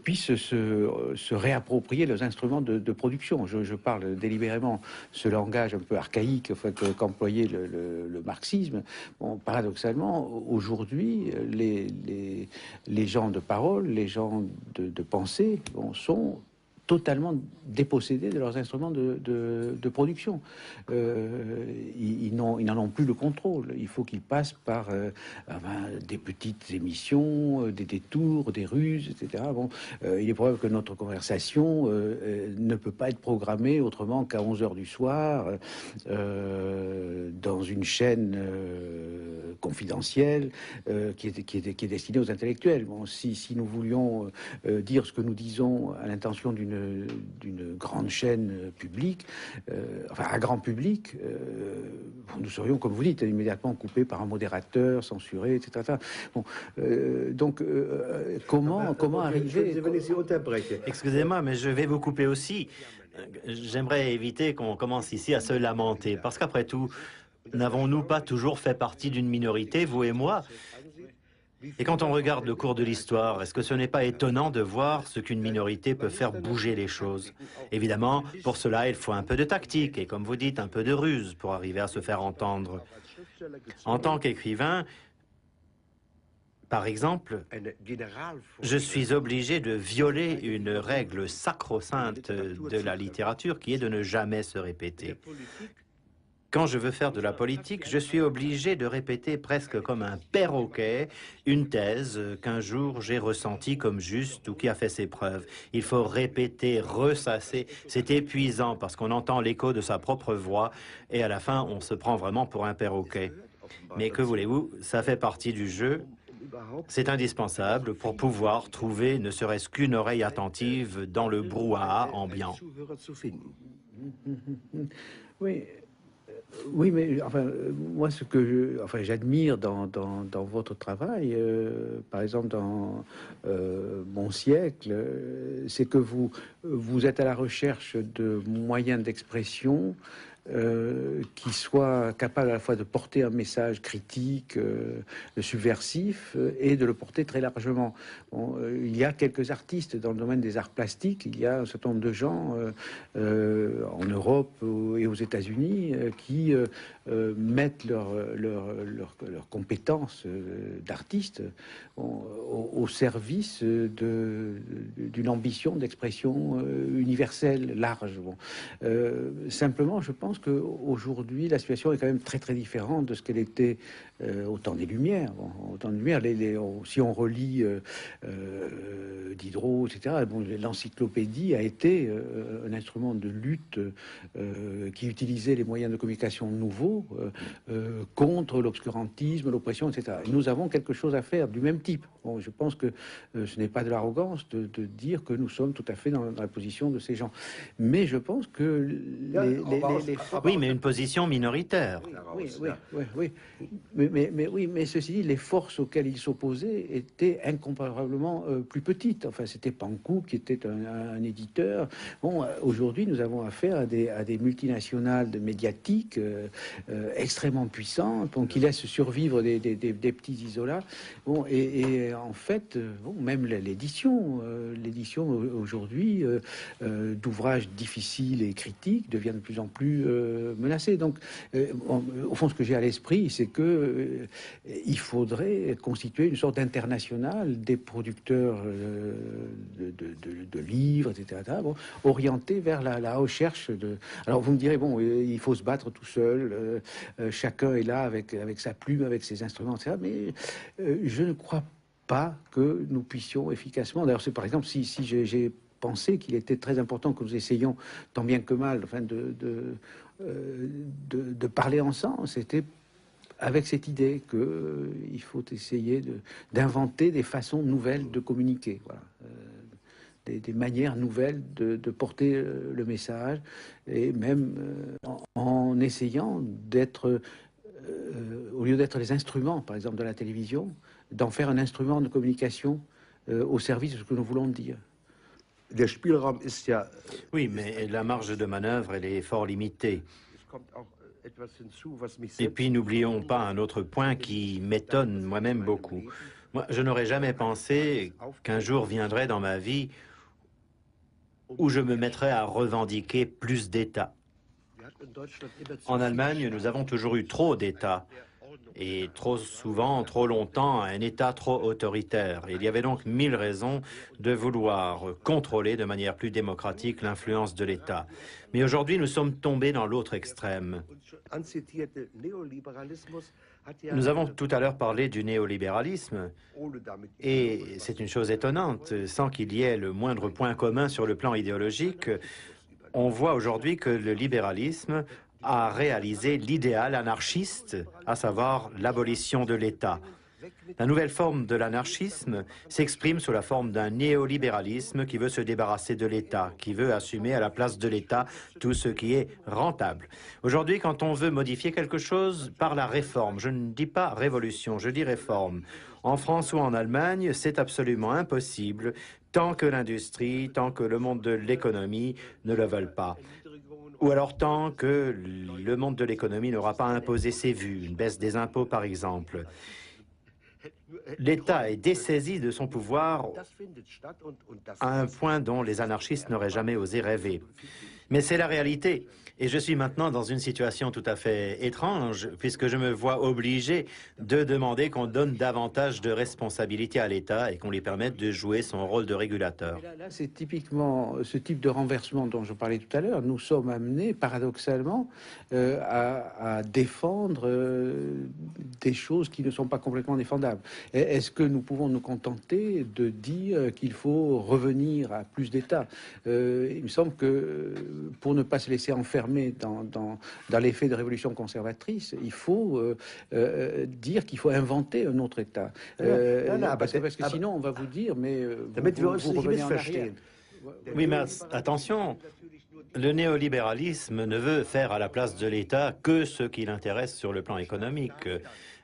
puissent se réapproprier leurs instruments de production. Je parle délibérément ce langage un peu archaïque qu'employait le marxisme. Bon, paradoxalement, aujourd'hui, les gens de parole, les gens de pensée, sont totalement dépossédés de leurs instruments de production. Ils n'en ont plus le contrôle. Il faut qu'ils passent par des petites émissions, des détours, des ruses, etc. Bon, il est probable que notre conversation ne peut pas être programmée autrement qu'à 11h du soir dans une chaîne confidentielle qui est destinée aux intellectuels. Bon, si nous voulions dire ce que nous disons à l'intention d'une grande chaîne publique, enfin à grand public, nous serions, comme vous dites, immédiatement coupés par un modérateur, censurés, etc. Bon, comment arriver... Excusez-moi, mais je vais vous couper aussi. J'aimerais éviter qu'on commence ici à se lamenter, parce qu'après tout, n'avons-nous pas toujours fait partie d'une minorité, vous et moi? Et quand on regarde le cours de l'histoire, est-ce que ce n'est pas étonnant de voir ce qu'une minorité peut faire bouger les choses? Évidemment, pour cela, il faut un peu de tactique et, comme vous dites, un peu de ruse pour arriver à se faire entendre. En tant qu'écrivain, par exemple, je suis obligé de violer une règle sacro-sainte de la littérature qui est de ne jamais se répéter. Quand je veux faire de la politique, je suis obligé de répéter presque comme un perroquet une thèse qu'un jour j'ai ressentie comme juste ou qui a fait ses preuves. Il faut répéter, ressasser. C'est épuisant parce qu'on entend l'écho de sa propre voix et à la fin, on se prend vraiment pour un perroquet. Mais que voulez-vous, ça fait partie du jeu. C'est indispensable pour pouvoir trouver ne serait-ce qu'une oreille attentive dans le brouhaha ambiant. Oui. Oui, mais enfin, moi, ce que j'admire dans votre travail, par exemple dans Mon siècle, c'est que vous êtes à la recherche de moyens d'expression qui soient capables à la fois de porter un message critique, subversif, et de le porter très largement. Bon, il y a quelques artistes dans le domaine des arts plastiques, il y a un certain nombre de gens en Europe et aux États-Unis qui mettent leurs compétences d'artistes au service d'une ambition d'expression universelle, large. Bon. Simplement, je pense qu'aujourd'hui, la situation est quand même très très différente de ce qu'elle était au temps des Lumières. Bon, au temps des Lumières, si on relit Diderot, etc., bon, l'encyclopédie a été un instrument de lutte qui utilisait les moyens de communication nouveaux contre l'obscurantisme, l'oppression, etc. Et nous avons quelque chose à faire du même type. Bon, je pense que ce n'est pas de l'arrogance de dire que nous sommes tout à fait dans la position de ces gens. Mais je pense que Oui, mais une position minoritaire. Oui. Mais ceci dit, les forces auxquelles ils s'opposaient étaient incomparablement plus petites. Enfin, c'était Pankow qui était un éditeur. Bon, aujourd'hui, nous avons affaire à des multinationales médiatiques extrêmement puissantes, bon, qui laissent survivre des petits isolats. Bon, et en fait, bon, même l'édition aujourd'hui d'ouvrages difficiles et critiques devient de plus en plus menacée. Donc, au fond, ce que j'ai à l'esprit, c'est que il faudrait constituer une sorte d'internationale des producteurs de livres, etc., bon, orientés vers la recherche de... Alors, vous me direz, bon, il faut se battre tout seul, chacun est là avec sa plume, avec ses instruments, etc., mais je ne crois pas que nous puissions efficacement... D'ailleurs, c'est par exemple, si j'ai pensé qu'il était très important que nous essayions, tant bien que mal, enfin, de parler ensemble, c'était avec cette idée qu'il faut essayer d'inventer des façons nouvelles de communiquer. Voilà. des manières nouvelles de porter le message, et même en essayant d'être, au lieu d'être les instruments, par exemple, de la télévision, d'en faire un instrument de communication au service de ce que nous voulons dire. Der Spielraum ist ja. Oui, mais la marge de manœuvre, elle est fort limitée. Et puis, n'oublions pas un autre point qui m'étonne moi-même beaucoup. Moi, je n'aurais jamais pensé qu'un jour viendrait dans ma vie où je me mettrais à revendiquer plus d'État. En Allemagne, nous avons toujours eu trop d'États, et trop souvent, trop longtemps, un État trop autoritaire. Il y avait donc 1000 raisons de vouloir contrôler de manière plus démocratique l'influence de l'État. Mais aujourd'hui, nous sommes tombés dans l'autre extrême. Nous avons tout à l'heure parlé du néolibéralisme, et c'est une chose étonnante, sans qu'il y ait le moindre point commun sur le plan idéologique, on voit aujourd'hui que le libéralisme a réalisé l'idéal anarchiste, à savoir l'abolition de l'État. La nouvelle forme de l'anarchisme s'exprime sous la forme d'un néolibéralisme qui veut se débarrasser de l'État, qui veut assumer à la place de l'État tout ce qui est rentable. Aujourd'hui, quand on veut modifier quelque chose par la réforme, je ne dis pas révolution, je dis réforme. En France ou en Allemagne, c'est absolument impossible tant que l'industrie, tant que le monde de l'économie ne le veulent pas. Ou alors tant que le monde de l'économie n'aura pas imposé ses vues, une baisse des impôts par exemple. L'État est dessaisi de son pouvoir à un point dont les anarchistes n'auraient jamais osé rêver. Mais c'est la réalité. Et je suis maintenant dans une situation tout à fait étrange, puisque je me vois obligé de demander qu'on donne davantage de responsabilités à l'État et qu'on lui permette de jouer son rôle de régulateur. Là, c'est typiquement ce type de renversement dont je parlais tout à l'heure. Nous sommes amenés, paradoxalement, à défendre des choses qui ne sont pas complètement défendables. Est-ce que nous pouvons nous contenter de dire qu'il faut revenir à plus d'État? Il me semble que pour ne pas se laisser enfermer dans l'effet de révolution conservatrice, il faut dire qu'il faut inventer un autre État. Parce que sinon, on va vous dire, mais vous revenez en arrière. Oui, mais attention, le néolibéralisme ne veut faire à la place de l'État que ce qui l'intéresse sur le plan économique.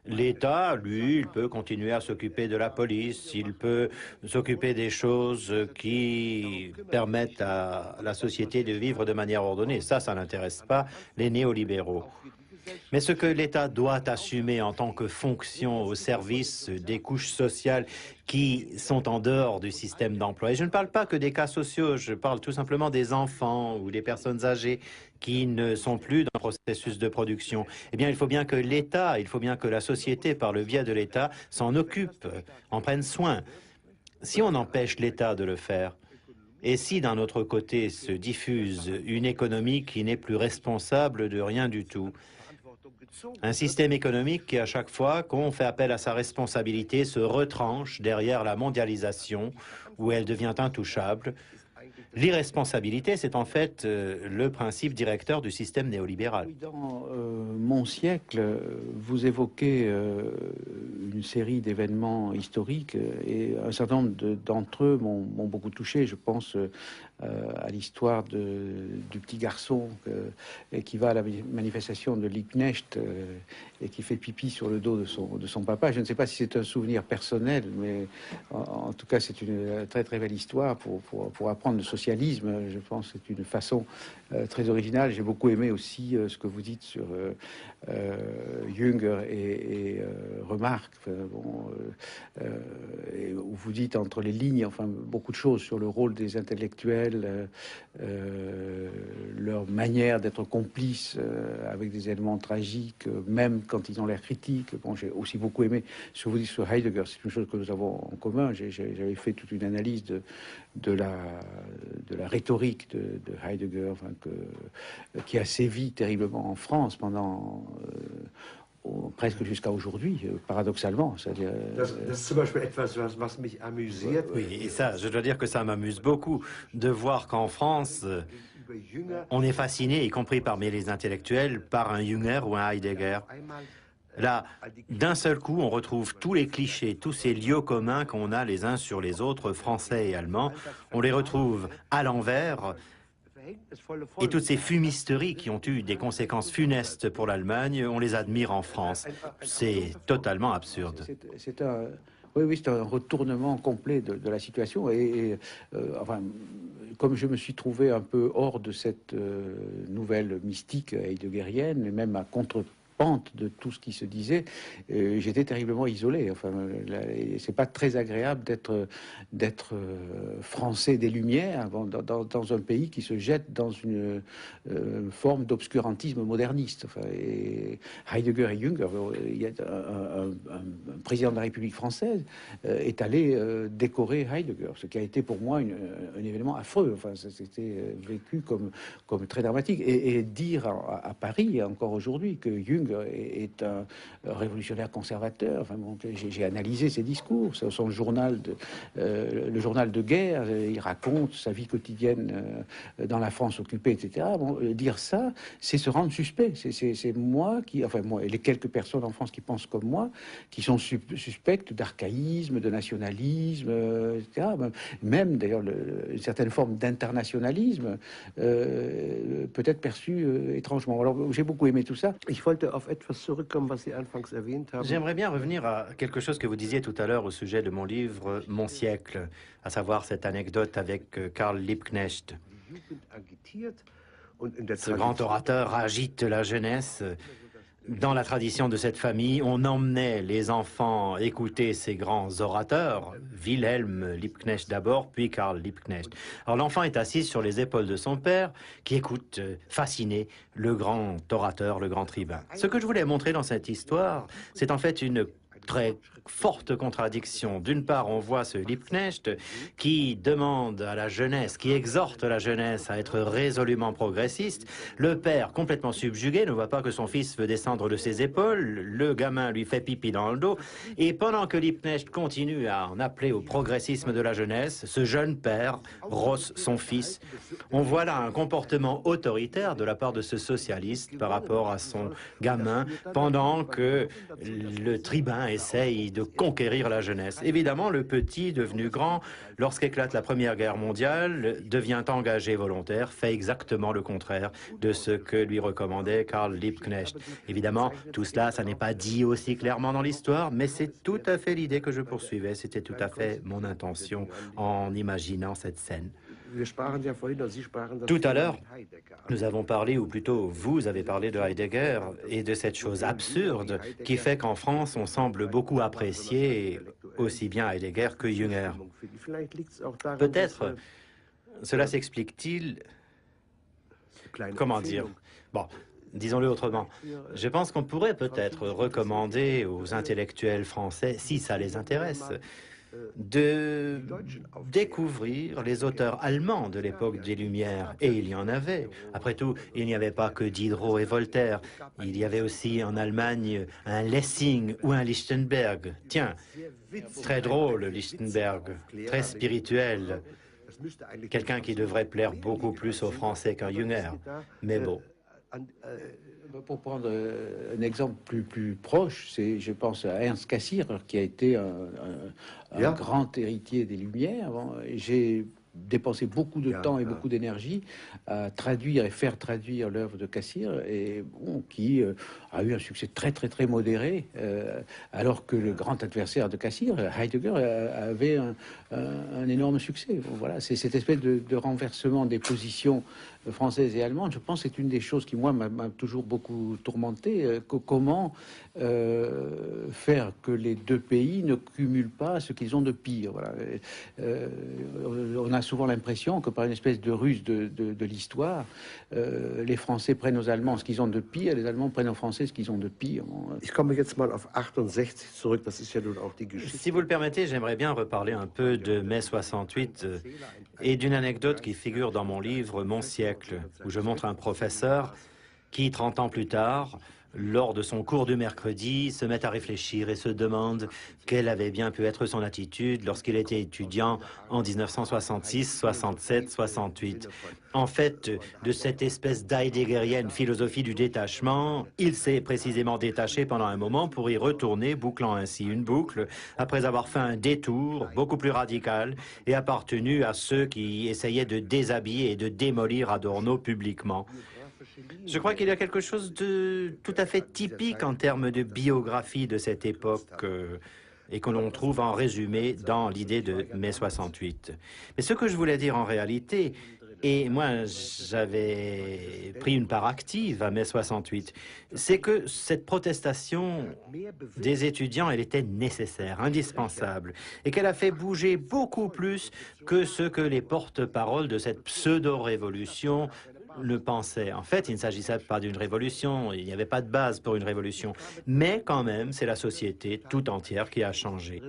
L'État, lui, il peut continuer à s'occuper de la police, il peut s'occuper des choses qui permettent à la société de vivre de manière ordonnée. Ça n'intéresse pas les néolibéraux. Mais ce que l'État doit assumer en tant que fonction au service des couches sociales qui sont en dehors du système d'emploi, et je ne parle pas que des cas sociaux, je parle tout simplement des enfants ou des personnes âgées qui ne sont plus dans le processus de production, eh bien, il faut bien que l'État, il faut bien que la société, par le biais de l'État, s'en occupe, en prenne soin. Si on empêche l'État de le faire, et si d'un autre côté se diffuse une économie qui n'est plus responsable de rien du tout, un système économique qui, à chaque fois qu'on fait appel à sa responsabilité, se retranche derrière la mondialisation, où elle devient intouchable. L'irresponsabilité, c'est en fait le principe directeur du système néolibéral. Dans mon siècle, vous évoquez une série d'événements historiques et un certain nombre d'entre eux m'ont beaucoup touché. Je pense à l'histoire du petit garçon qui va à la manifestation de Liebknecht et qui fait pipi sur le dos de son papa. Je ne sais pas si c'est un souvenir personnel, mais en tout cas, c'est une très très belle histoire pour apprendre le socialisme. Je pense que c'est une façon très originale. J'ai beaucoup aimé aussi ce que vous dites sur Jünger et Remarque, où vous dites entre les lignes, enfin beaucoup de choses sur le rôle des intellectuels, leur manière d'être complices avec des éléments tragiques, même quand ils ont l'air critiques. Bon, j'ai aussi beaucoup aimé ce que vous dites sur Heidegger. C'est une chose que nous avons en commun. J'avais fait toute une analyse de la rhétorique de Heidegger, enfin, qui a sévi terriblement en France pendant presque jusqu'à aujourd'hui, paradoxalement. C'est-à-dire, oui, et ça, je dois dire que ça m'amuse beaucoup de voir qu'en France, on est fasciné, y compris parmi les intellectuels, par un Jünger ou un Heidegger. Là, d'un seul coup, on retrouve tous les clichés, tous ces lieux communs qu'on a les uns sur les autres, français et allemands. On les retrouve à l'envers. Et toutes ces fumisteries qui ont eu des conséquences funestes pour l'Allemagne, on les admire en France. C'est totalement absurde. Oui, c'est un retournement complet de la situation. Enfin, comme je me suis trouvé un peu hors de cette nouvelle mystique heideggerienne, et même à contre-pente de tout ce qui se disait, j'étais terriblement isolé. Enfin, c'est pas très agréable d'être français des Lumières dans un pays qui se jette dans une forme d'obscurantisme moderniste. Enfin, et Heidegger et Jünger, il y a un président de la République française est allé décorer Heidegger, ce qui a été pour moi un événement affreux. Enfin, c'était vécu comme très dramatique. Et dire à Paris, encore aujourd'hui, que Jünger est un révolutionnaire conservateur. Enfin, bon, j'ai analysé ses discours, son journal le journal de guerre. Il raconte sa vie quotidienne dans la France occupée, etc. Bon, dire ça, c'est se rendre suspect. C'est moi et les quelques personnes en France qui pensent comme moi, qui sont suspectes d'archaïsme, de nationalisme, etc. Même d'ailleurs une certaine forme d'internationalisme peut-être perçue étrangement. Alors j'ai beaucoup aimé tout ça. J'aimerais bien revenir à quelque chose que vous disiez tout à l'heure au sujet de mon livre Mon siècle, à savoir cette anecdote avec Karl Liebknecht. Ce grand orateur agite la jeunesse. Dans la tradition de cette famille, on emmenait les enfants écouter ces grands orateurs, Wilhelm Liebknecht d'abord, puis Karl Liebknecht. Alors l'enfant est assis sur les épaules de son père, qui écoute, fasciné, le grand orateur, le grand tribun. Ce que je voulais montrer dans cette histoire, c'est en fait une très forte contradiction. D'une part, on voit ce Liebknecht qui demande à la jeunesse, qui exhorte la jeunesse à être résolument progressiste. Le père, complètement subjugué, ne voit pas que son fils veut descendre de ses épaules. Le gamin lui fait pipi dans le dos. Et pendant que Liebknecht continue à en appeler au progressisme de la jeunesse, ce jeune père rosse son fils. On voit là un comportement autoritaire de la part de ce socialiste par rapport à son gamin, pendant que le tribun essaye de conquérir la jeunesse. Évidemment, le petit, devenu grand, lorsqu'éclate la Première Guerre mondiale, devient engagé volontaire, fait exactement le contraire de ce que lui recommandait Karl Liebknecht. Évidemment, tout cela, ça n'est pas dit aussi clairement dans l'histoire, mais c'est tout à fait l'idée que je poursuivais, c'était tout à fait mon intention en imaginant cette scène. Tout à l'heure, nous avons parlé, ou plutôt vous avez parlé de Heidegger et de cette chose absurde qui fait qu'en France, on semble beaucoup apprécier aussi bien Heidegger que Jünger. Peut-être cela s'explique-t-il, comment dire, bon, disons-le autrement, je pense qu'on pourrait peut-être recommander aux intellectuels français, si ça les intéresse, de découvrir les auteurs allemands de l'époque des Lumières. Et il y en avait. Après tout, il n'y avait pas que Diderot et Voltaire. Il y avait aussi en Allemagne un Lessing ou un Lichtenberg. Tiens, très drôle, Lichtenberg, très spirituel. Quelqu'un qui devrait plaire beaucoup plus aux Français qu'un Jünger. Mais bon. Pour prendre un exemple plus proche, je pense à Ernst Cassirer, qui a été un grand héritier des Lumières. Bon, j'ai dépensé beaucoup de temps et beaucoup d'énergie à traduire et faire traduire l'œuvre de Cassirer, et bon, qui a eu un succès très modéré, alors que le grand adversaire de Cassirer, Heidegger, avait un énorme succès. Bon, voilà, c'est cette espèce de renversement des positions françaises et allemandes. Je pense que c'est une des choses qui, moi, m'a toujours beaucoup tourmenté. Comment faire que les deux pays ne cumulent pas ce qu'ils ont de pire. Voilà. On a souvent l'impression que par une espèce de ruse de l'histoire, les Français prennent aux Allemands ce qu'ils ont de pire, et les Allemands prennent aux Français ce qu'ils ont de pire. Si vous le permettez, j'aimerais bien reparler un peu de mai 68 et d'une anecdote qui figure dans mon livre Mon siècle, où je montre un professeur qui, 30 ans plus tard, lors de son cours de mercredi, se met à réfléchir et se demande quelle avait bien pu être son attitude lorsqu'il était étudiant en 1966, 67, 68. En fait, de cette espèce d'heideggerienne philosophie du détachement, il s'est précisément détaché pendant un moment pour y retourner, bouclant ainsi une boucle, après avoir fait un détour beaucoup plus radical et appartenu à ceux qui essayaient de déshabiller et de démolir Adorno publiquement. Je crois qu'il y a quelque chose de tout à fait typique en termes de biographie de cette époque et que l'on trouve en résumé dans l'idée de mai 68. Mais ce que je voulais dire en réalité, et moi j'avais pris une part active à mai 68, c'est que cette protestation des étudiants, elle était nécessaire, indispensable, et qu'elle a fait bouger beaucoup plus que ce que les porte-paroles de cette pseudo-révolution le pensaient. En fait, il ne s'agissait pas d'une révolution, il n'y avait pas de base pour une révolution, mais quand même, c'est la société tout entière qui a changé.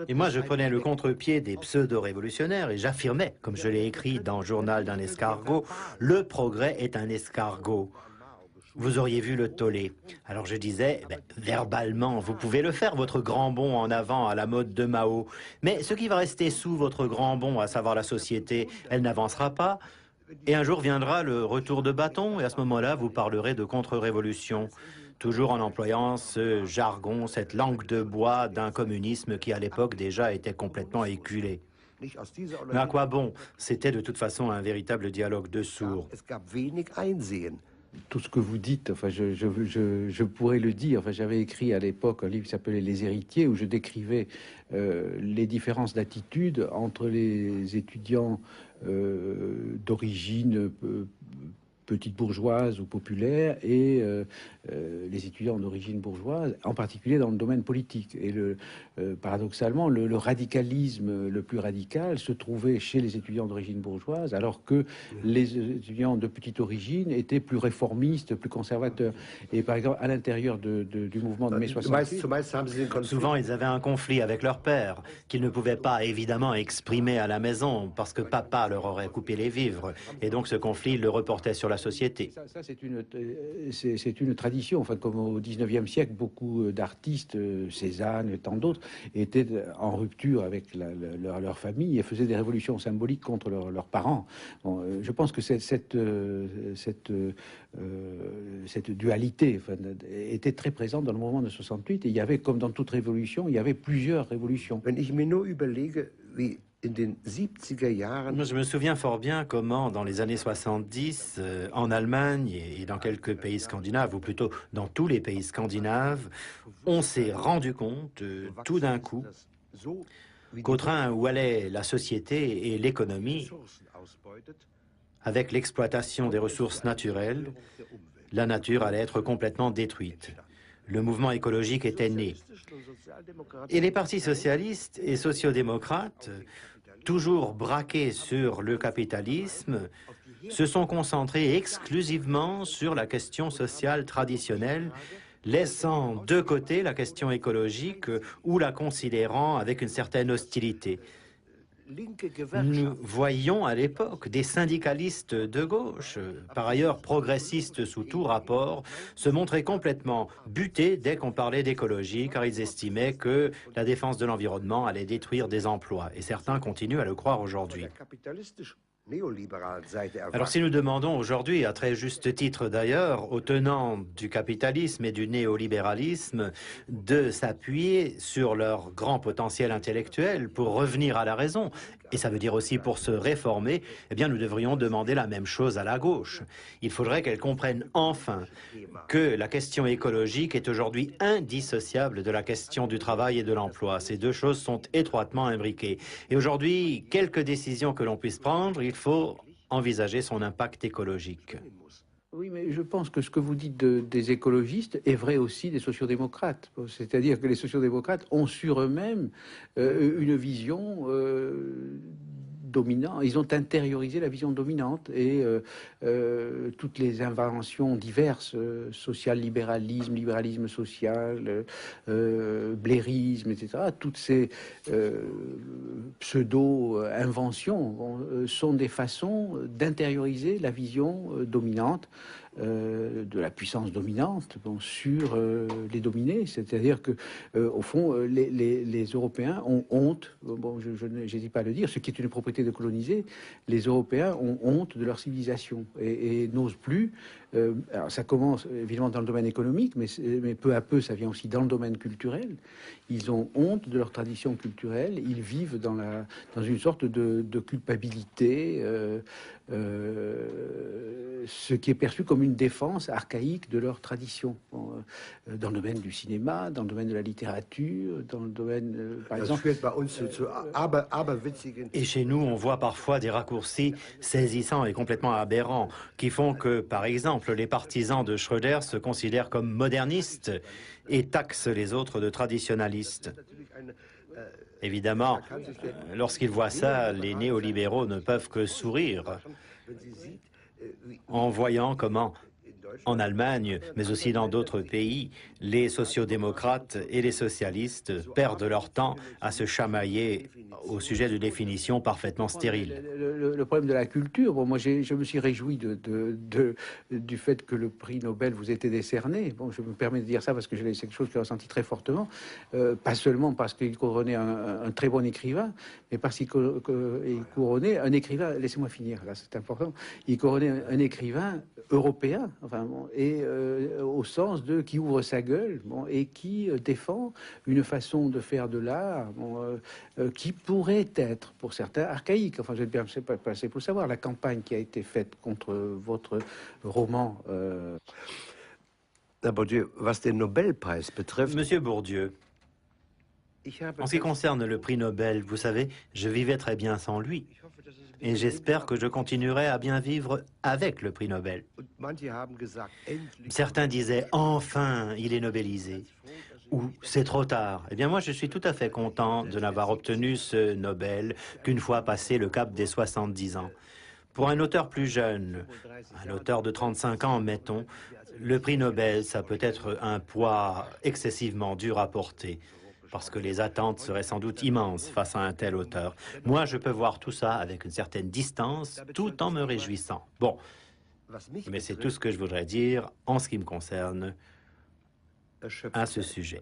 Et moi, je prenais le contre-pied des pseudo-révolutionnaires et j'affirmais, comme je l'ai écrit dans le Journal d'un escargot, le progrès est un escargot. Vous auriez vu le tollé. Alors je disais, verbalement, vous pouvez le faire, votre grand bond en avant à la mode de Mao. Mais ce qui va rester sous votre grand bond, à savoir la société, elle n'avancera pas. Et un jour viendra le retour de bâton, et à ce moment-là, vous parlerez de contre-révolution, toujours en employant ce jargon, cette langue de bois d'un communisme qui, à l'époque, déjà était complètement éculé. Mais à quoi bon? C'était de toute façon un véritable dialogue de sourds. Tout ce que vous dites, enfin, je pourrais le dire. Enfin, j'avais écrit à l'époque un livre qui s'appelait Les Héritiers, où je décrivais les différences d'attitude entre les étudiants d'origine petite bourgeoise ou populaire et les étudiants d'origine bourgeoise, en particulier dans le domaine politique. Et paradoxalement, le radicalisme le plus radical se trouvait chez les étudiants d'origine bourgeoise, alors que les étudiants de petite origine étaient plus réformistes, plus conservateurs. Et par exemple, à l'intérieur du mouvement de mai 68... Souvent, ils avaient un conflit avec leur père, qu'ils ne pouvaient pas évidemment exprimer à la maison, parce que papa leur aurait coupé les vivres. Et donc ce conflit, ils le reportaient sur la société. Ça c'est une tradition. Enfin, comme au 19e siècle, beaucoup d'artistes, Cézanne et tant d'autres, étaient en rupture avec leur famille et faisaient des révolutions symboliques contre leurs parents. Bon, je pense que cette dualité, enfin, était très présente dans le mouvement de 68. Et il y avait, comme dans toute révolution, il y avait plusieurs révolutions. Je me souviens fort bien comment, dans les années 70, en Allemagne et dans quelques pays scandinaves, ou plutôt dans tous les pays scandinaves, on s'est rendu compte, tout d'un coup, qu'au train où allait la société et l'économie, avec l'exploitation des ressources naturelles, la nature allait être complètement détruite. Le mouvement écologique était né. Et les partis socialistes et sociodémocrates, toujours braqués sur le capitalisme, se sont concentrés exclusivement sur la question sociale traditionnelle, laissant de côté la question écologique ou la considérant avec une certaine hostilité. Nous voyions à l'époque des syndicalistes de gauche, par ailleurs progressistes sous tout rapport, se montrer complètement butés dès qu'on parlait d'écologie, car ils estimaient que la défense de l'environnement allait détruire des emplois. Et certains continuent à le croire aujourd'hui. Alors si nous demandons aujourd'hui, à très juste titre d'ailleurs, aux tenants du capitalisme et du néolibéralisme de s'appuyer sur leur grand potentiel intellectuel pour revenir à la raison, et ça veut dire aussi pour se réformer, eh bien nous devrions demander la même chose à la gauche. Il faudrait qu'elle comprenne enfin que la question écologique est aujourd'hui indissociable de la question du travail et de l'emploi. Ces deux choses sont étroitement imbriquées. Et aujourd'hui, quelques décisions que l'on puisse prendre, il faut envisager son impact écologique. Oui, mais je pense que ce que vous dites des écologistes est vrai aussi des sociodémocrates. C'est-à-dire que les sociodémocrates ont sur eux-mêmes une vision dominante. Ils ont intériorisé la vision dominante et toutes les inventions diverses, social-libéralisme, libéralisme social, blairisme, etc., toutes ces pseudo-inventions sont des façons d'intérioriser la vision dominante de la puissance dominante sur les dominés. C'est-à-dire que, au fond, les Européens ont honte, bon, je n'hésite pas à le dire, ce qui est une propriété de coloniser, les Européens ont honte de leur civilisation et n'osent plus. Alors ça commence évidemment dans le domaine économique, mais peu à peu ça vient aussi dans le domaine culturel. Ils ont honte de leur tradition culturelle, ils vivent dans une sorte de culpabilité, ce qui est perçu comme une défense archaïque de leur tradition. Dans le domaine du cinéma, dans le domaine de la littérature, dans le domaine, par exemple... Et chez nous, on voit parfois des raccourcis saisissants et complètement aberrants qui font que, par exemple, les partisans de Schröder se considèrent comme modernistes et taxent les autres de traditionalistes. Évidemment, lorsqu'ils voient ça, les néolibéraux ne peuvent que sourire en voyant comment, en Allemagne, mais aussi dans d'autres pays, les sociodémocrates et les socialistes perdent leur temps à se chamailler au sujet de définitions parfaitement stériles. Le problème de la culture, bon, moi je me suis réjoui du fait que le prix Nobel vous était décerné. Bon, je me permets de dire ça parce que c'est quelque chose que j'ai ressenti très fortement, pas seulement parce qu'il couronnait un très bon écrivain, mais parce qu'il couronnait un écrivain, laissez-moi finir, là c'est important, il couronnait un écrivain européen, enfin, bon, et au sens de qui ouvre sa gueule, bon, et qui défend une façon de faire de l'art, bon, qui pourrait être pour certains archaïque. Enfin, je ne sais pas assez pour le savoir. La campagne qui a été faite contre votre roman. Monsieur Bourdieu, en ce qui concerne le prix Nobel, vous savez, je vivais très bien sans lui. Et j'espère que je continuerai à bien vivre avec le prix Nobel. Certains disaient « Enfin, il est nobelisé » ou « C'est trop tard ». Eh bien, moi, je suis tout à fait content de n'avoir obtenu ce Nobel qu'une fois passé le cap des 70 ans. Pour un auteur plus jeune, un auteur de 35 ans, mettons, le prix Nobel, ça peut être un poids excessivement dur à porter, parce que les attentes seraient sans doute immenses face à un tel auteur. Moi, je peux voir tout ça avec une certaine distance, tout en me réjouissant. Bon, mais c'est tout ce que je voudrais dire en ce qui me concerne à ce sujet.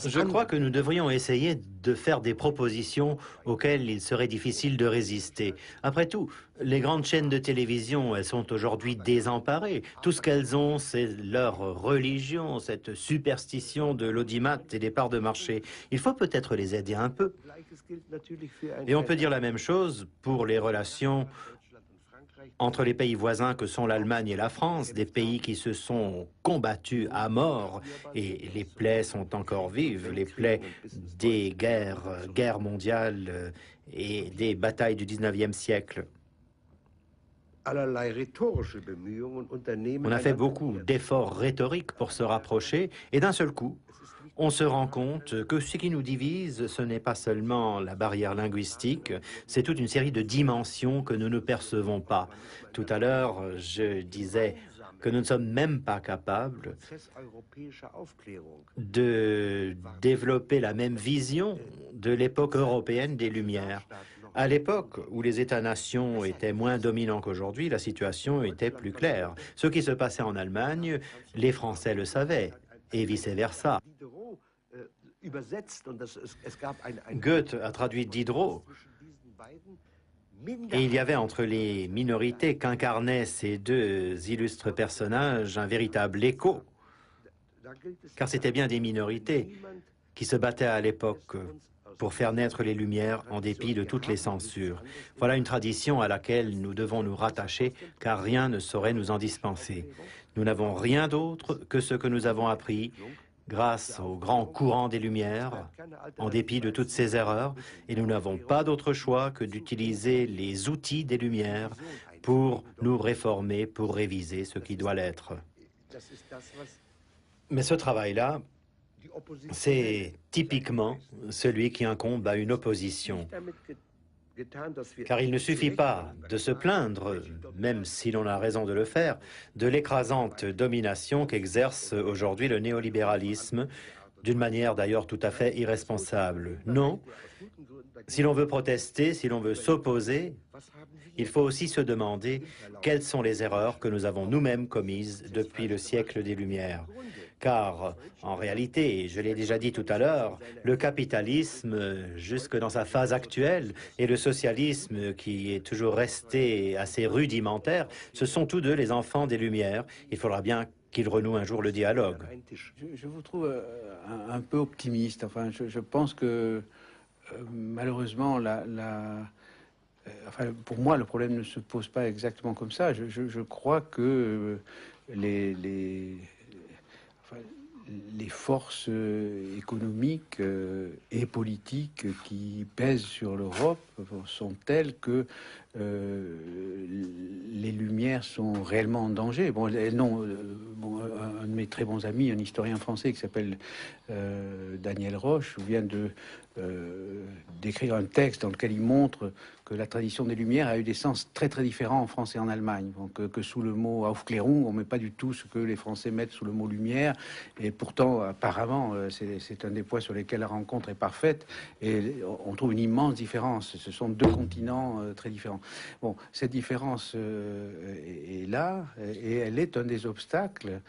Je crois que nous devrions essayer de faire des propositions auxquelles il serait difficile de résister. Après tout, les grandes chaînes de télévision, elles sont aujourd'hui désemparées. Tout ce qu'elles ont, c'est leur religion, cette superstition de l'audimat et des parts de marché. Il faut peut-être les aider un peu. Et on peut dire la même chose pour les relations entre les pays voisins que sont l'Allemagne et la France, des pays qui se sont combattus à mort, et les plaies sont encore vives, les plaies des guerres mondiales et des batailles du 19e siècle. On a fait beaucoup d'efforts rhétoriques pour se rapprocher, et d'un seul coup, on se rend compte que ce qui nous divise, ce n'est pas seulement la barrière linguistique, c'est toute une série de dimensions que nous ne percevons pas. Tout à l'heure, je disais que nous ne sommes même pas capables de développer la même vision de l'époque européenne des Lumières. À l'époque où les États-nations étaient moins dominants qu'aujourd'hui, la situation était plus claire. Ce qui se passait en Allemagne, les Français le savaient, et vice-versa. Goethe a traduit Diderot, et il y avait entre les minorités qu'incarnaient ces deux illustres personnages un véritable écho, car c'était bien des minorités qui se battaient à l'époque pour faire naître les Lumières en dépit de toutes les censures. Voilà une tradition à laquelle nous devons nous rattacher, car rien ne saurait nous en dispenser. Nous n'avons rien d'autre que ce que nous avons appris grâce au grand courant des Lumières, en dépit de toutes ces erreurs, et nous n'avons pas d'autre choix que d'utiliser les outils des Lumières pour nous réformer, pour réviser ce qui doit l'être. Mais ce travail-là, c'est typiquement celui qui incombe à une opposition. Car il ne suffit pas de se plaindre, même si l'on a raison de le faire, de l'écrasante domination qu'exerce aujourd'hui le néolibéralisme, d'une manière d'ailleurs tout à fait irresponsable. Non, Si l'on veut protester, si l'on veut s'opposer, il faut aussi se demander quelles sont les erreurs que nous avons nous-mêmes commises depuis le siècle des Lumières. Car, en réalité, et je l'ai déjà dit tout à l'heure, le capitalisme, jusque dans sa phase actuelle, et le socialisme, qui est toujours resté assez rudimentaire, ce sont tous deux les enfants des Lumières. Il faudra bien qu'ils renouent un jour le dialogue. Je vous trouve un peu optimiste. Enfin, je pense que malheureusement, enfin, pour moi, le problème ne se pose pas exactement comme ça. Je crois que enfin, les forces économiques et politiques qui pèsent sur l'Europe sont telles que les Lumières sont réellement en danger. Bon, non, un de mes très bons amis, un historien français qui s'appelle Daniel Roche, vient d'écrire un texte dans lequel il montre que la tradition des Lumières a eu des sens très très différents en France et en Allemagne. Donc, que sous le mot Aufklärung, on met pas du tout ce que les Français mettent sous le mot lumière. Et pourtant, apparemment, c'est un des points sur lesquels la rencontre est parfaite. Et on trouve une immense différence. Ce sont deux continents très différents. Bon, cette différence est là, et elle est un des obstacles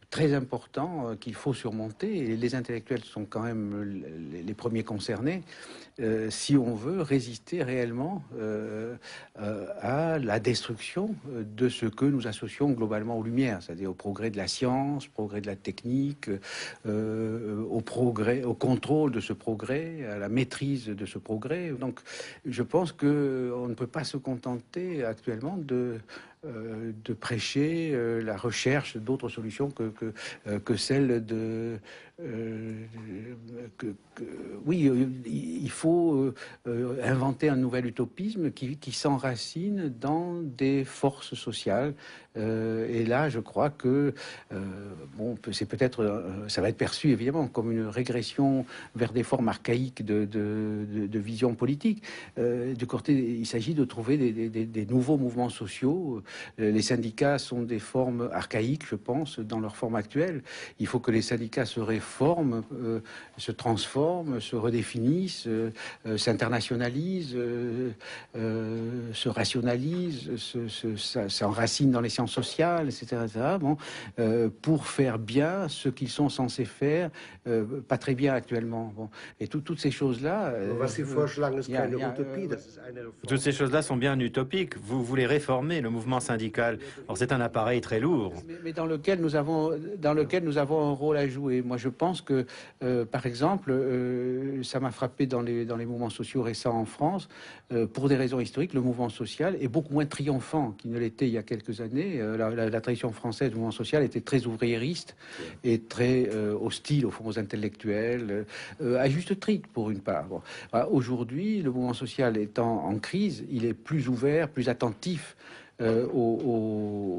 très important qu'il faut surmonter, et les intellectuels sont quand même les premiers concernés, si on veut résister réellement à la destruction de ce que nous associons globalement aux Lumières, c'est-à-dire au progrès de la science, au progrès de la technique, au progrès, au contrôle de ce progrès, à la maîtrise de ce progrès. Donc je pense qu'on ne peut pas se contenter actuellement de prêcher la recherche d'autres solutions que celle de... oui, il faut inventer un nouvel utopisme qui s'enracine dans des forces sociales. Et là, je crois que bon, c'est peut-être, ça va être perçu évidemment comme une régression vers des formes archaïques de vision politique. Du côté, il s'agit de trouver des nouveaux mouvements sociaux. Les syndicats sont des formes archaïques, je pense, dans leur forme actuelle. Il faut que les syndicats se réforment, se transforment, se redéfinissent, s'internationalisent, se rationalisent, s'enracinent dans les sciences sociales, etc. Bon, pour faire bien ce qu'ils sont censés faire, pas très bien actuellement. Bon. Et toutes ces choses-là... Toutes ces choses-là sont bien utopiques. Vous voulez réformer le mouvement syndical. Or, c'est un appareil très lourd. Mais dans lequel nous avons un rôle à jouer. Moi, je pense que, par exemple, ça m'a frappé dans les mouvements sociaux récents en France, pour des raisons historiques, le mouvement social est beaucoup moins triomphant qu'il ne l'était il y a quelques années. La tradition française du mouvement social était très ouvriériste et très hostile, au fond, aux intellectuels, à juste titre, pour une part. Bon. Aujourd'hui, le mouvement social étant en crise, il est plus ouvert, plus attentif aux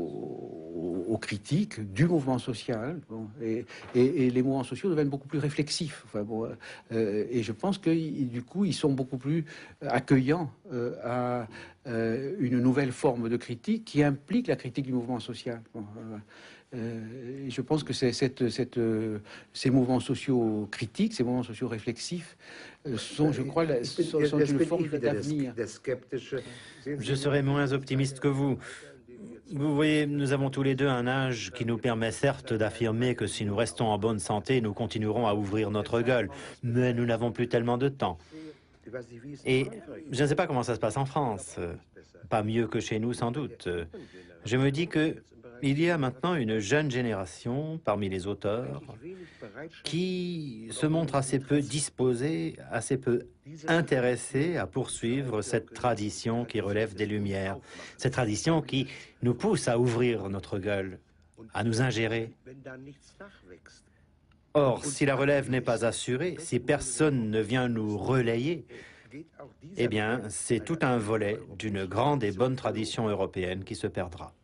critiques du mouvement social, bon, et les mouvements sociaux deviennent beaucoup plus réflexifs. Enfin, bon, et je pense que du coup, ils sont beaucoup plus accueillants à une nouvelle forme de critique qui implique la critique du mouvement social. Bon, je pense que ces mouvements sociaux critiques, ces mouvements sociaux réflexifs, sont, je crois, sont une forme d'avenir. Je serai moins optimiste que vous. Vous voyez, nous avons tous les deux un âge qui nous permet certes d'affirmer que si nous restons en bonne santé, nous continuerons à ouvrir notre gueule, mais nous n'avons plus tellement de temps. Et je ne sais pas comment ça se passe en France, pas mieux que chez nous sans doute. Je me dis que il y a maintenant une jeune génération parmi les auteurs qui se montre assez peu disposée, assez peu intéressée à poursuivre cette tradition qui relève des Lumières, cette tradition qui nous pousse à ouvrir notre gueule, à nous ingérer. Or, si la relève n'est pas assurée, si personne ne vient nous relayer, eh bien, c'est tout un volet d'une grande et bonne tradition européenne qui se perdra.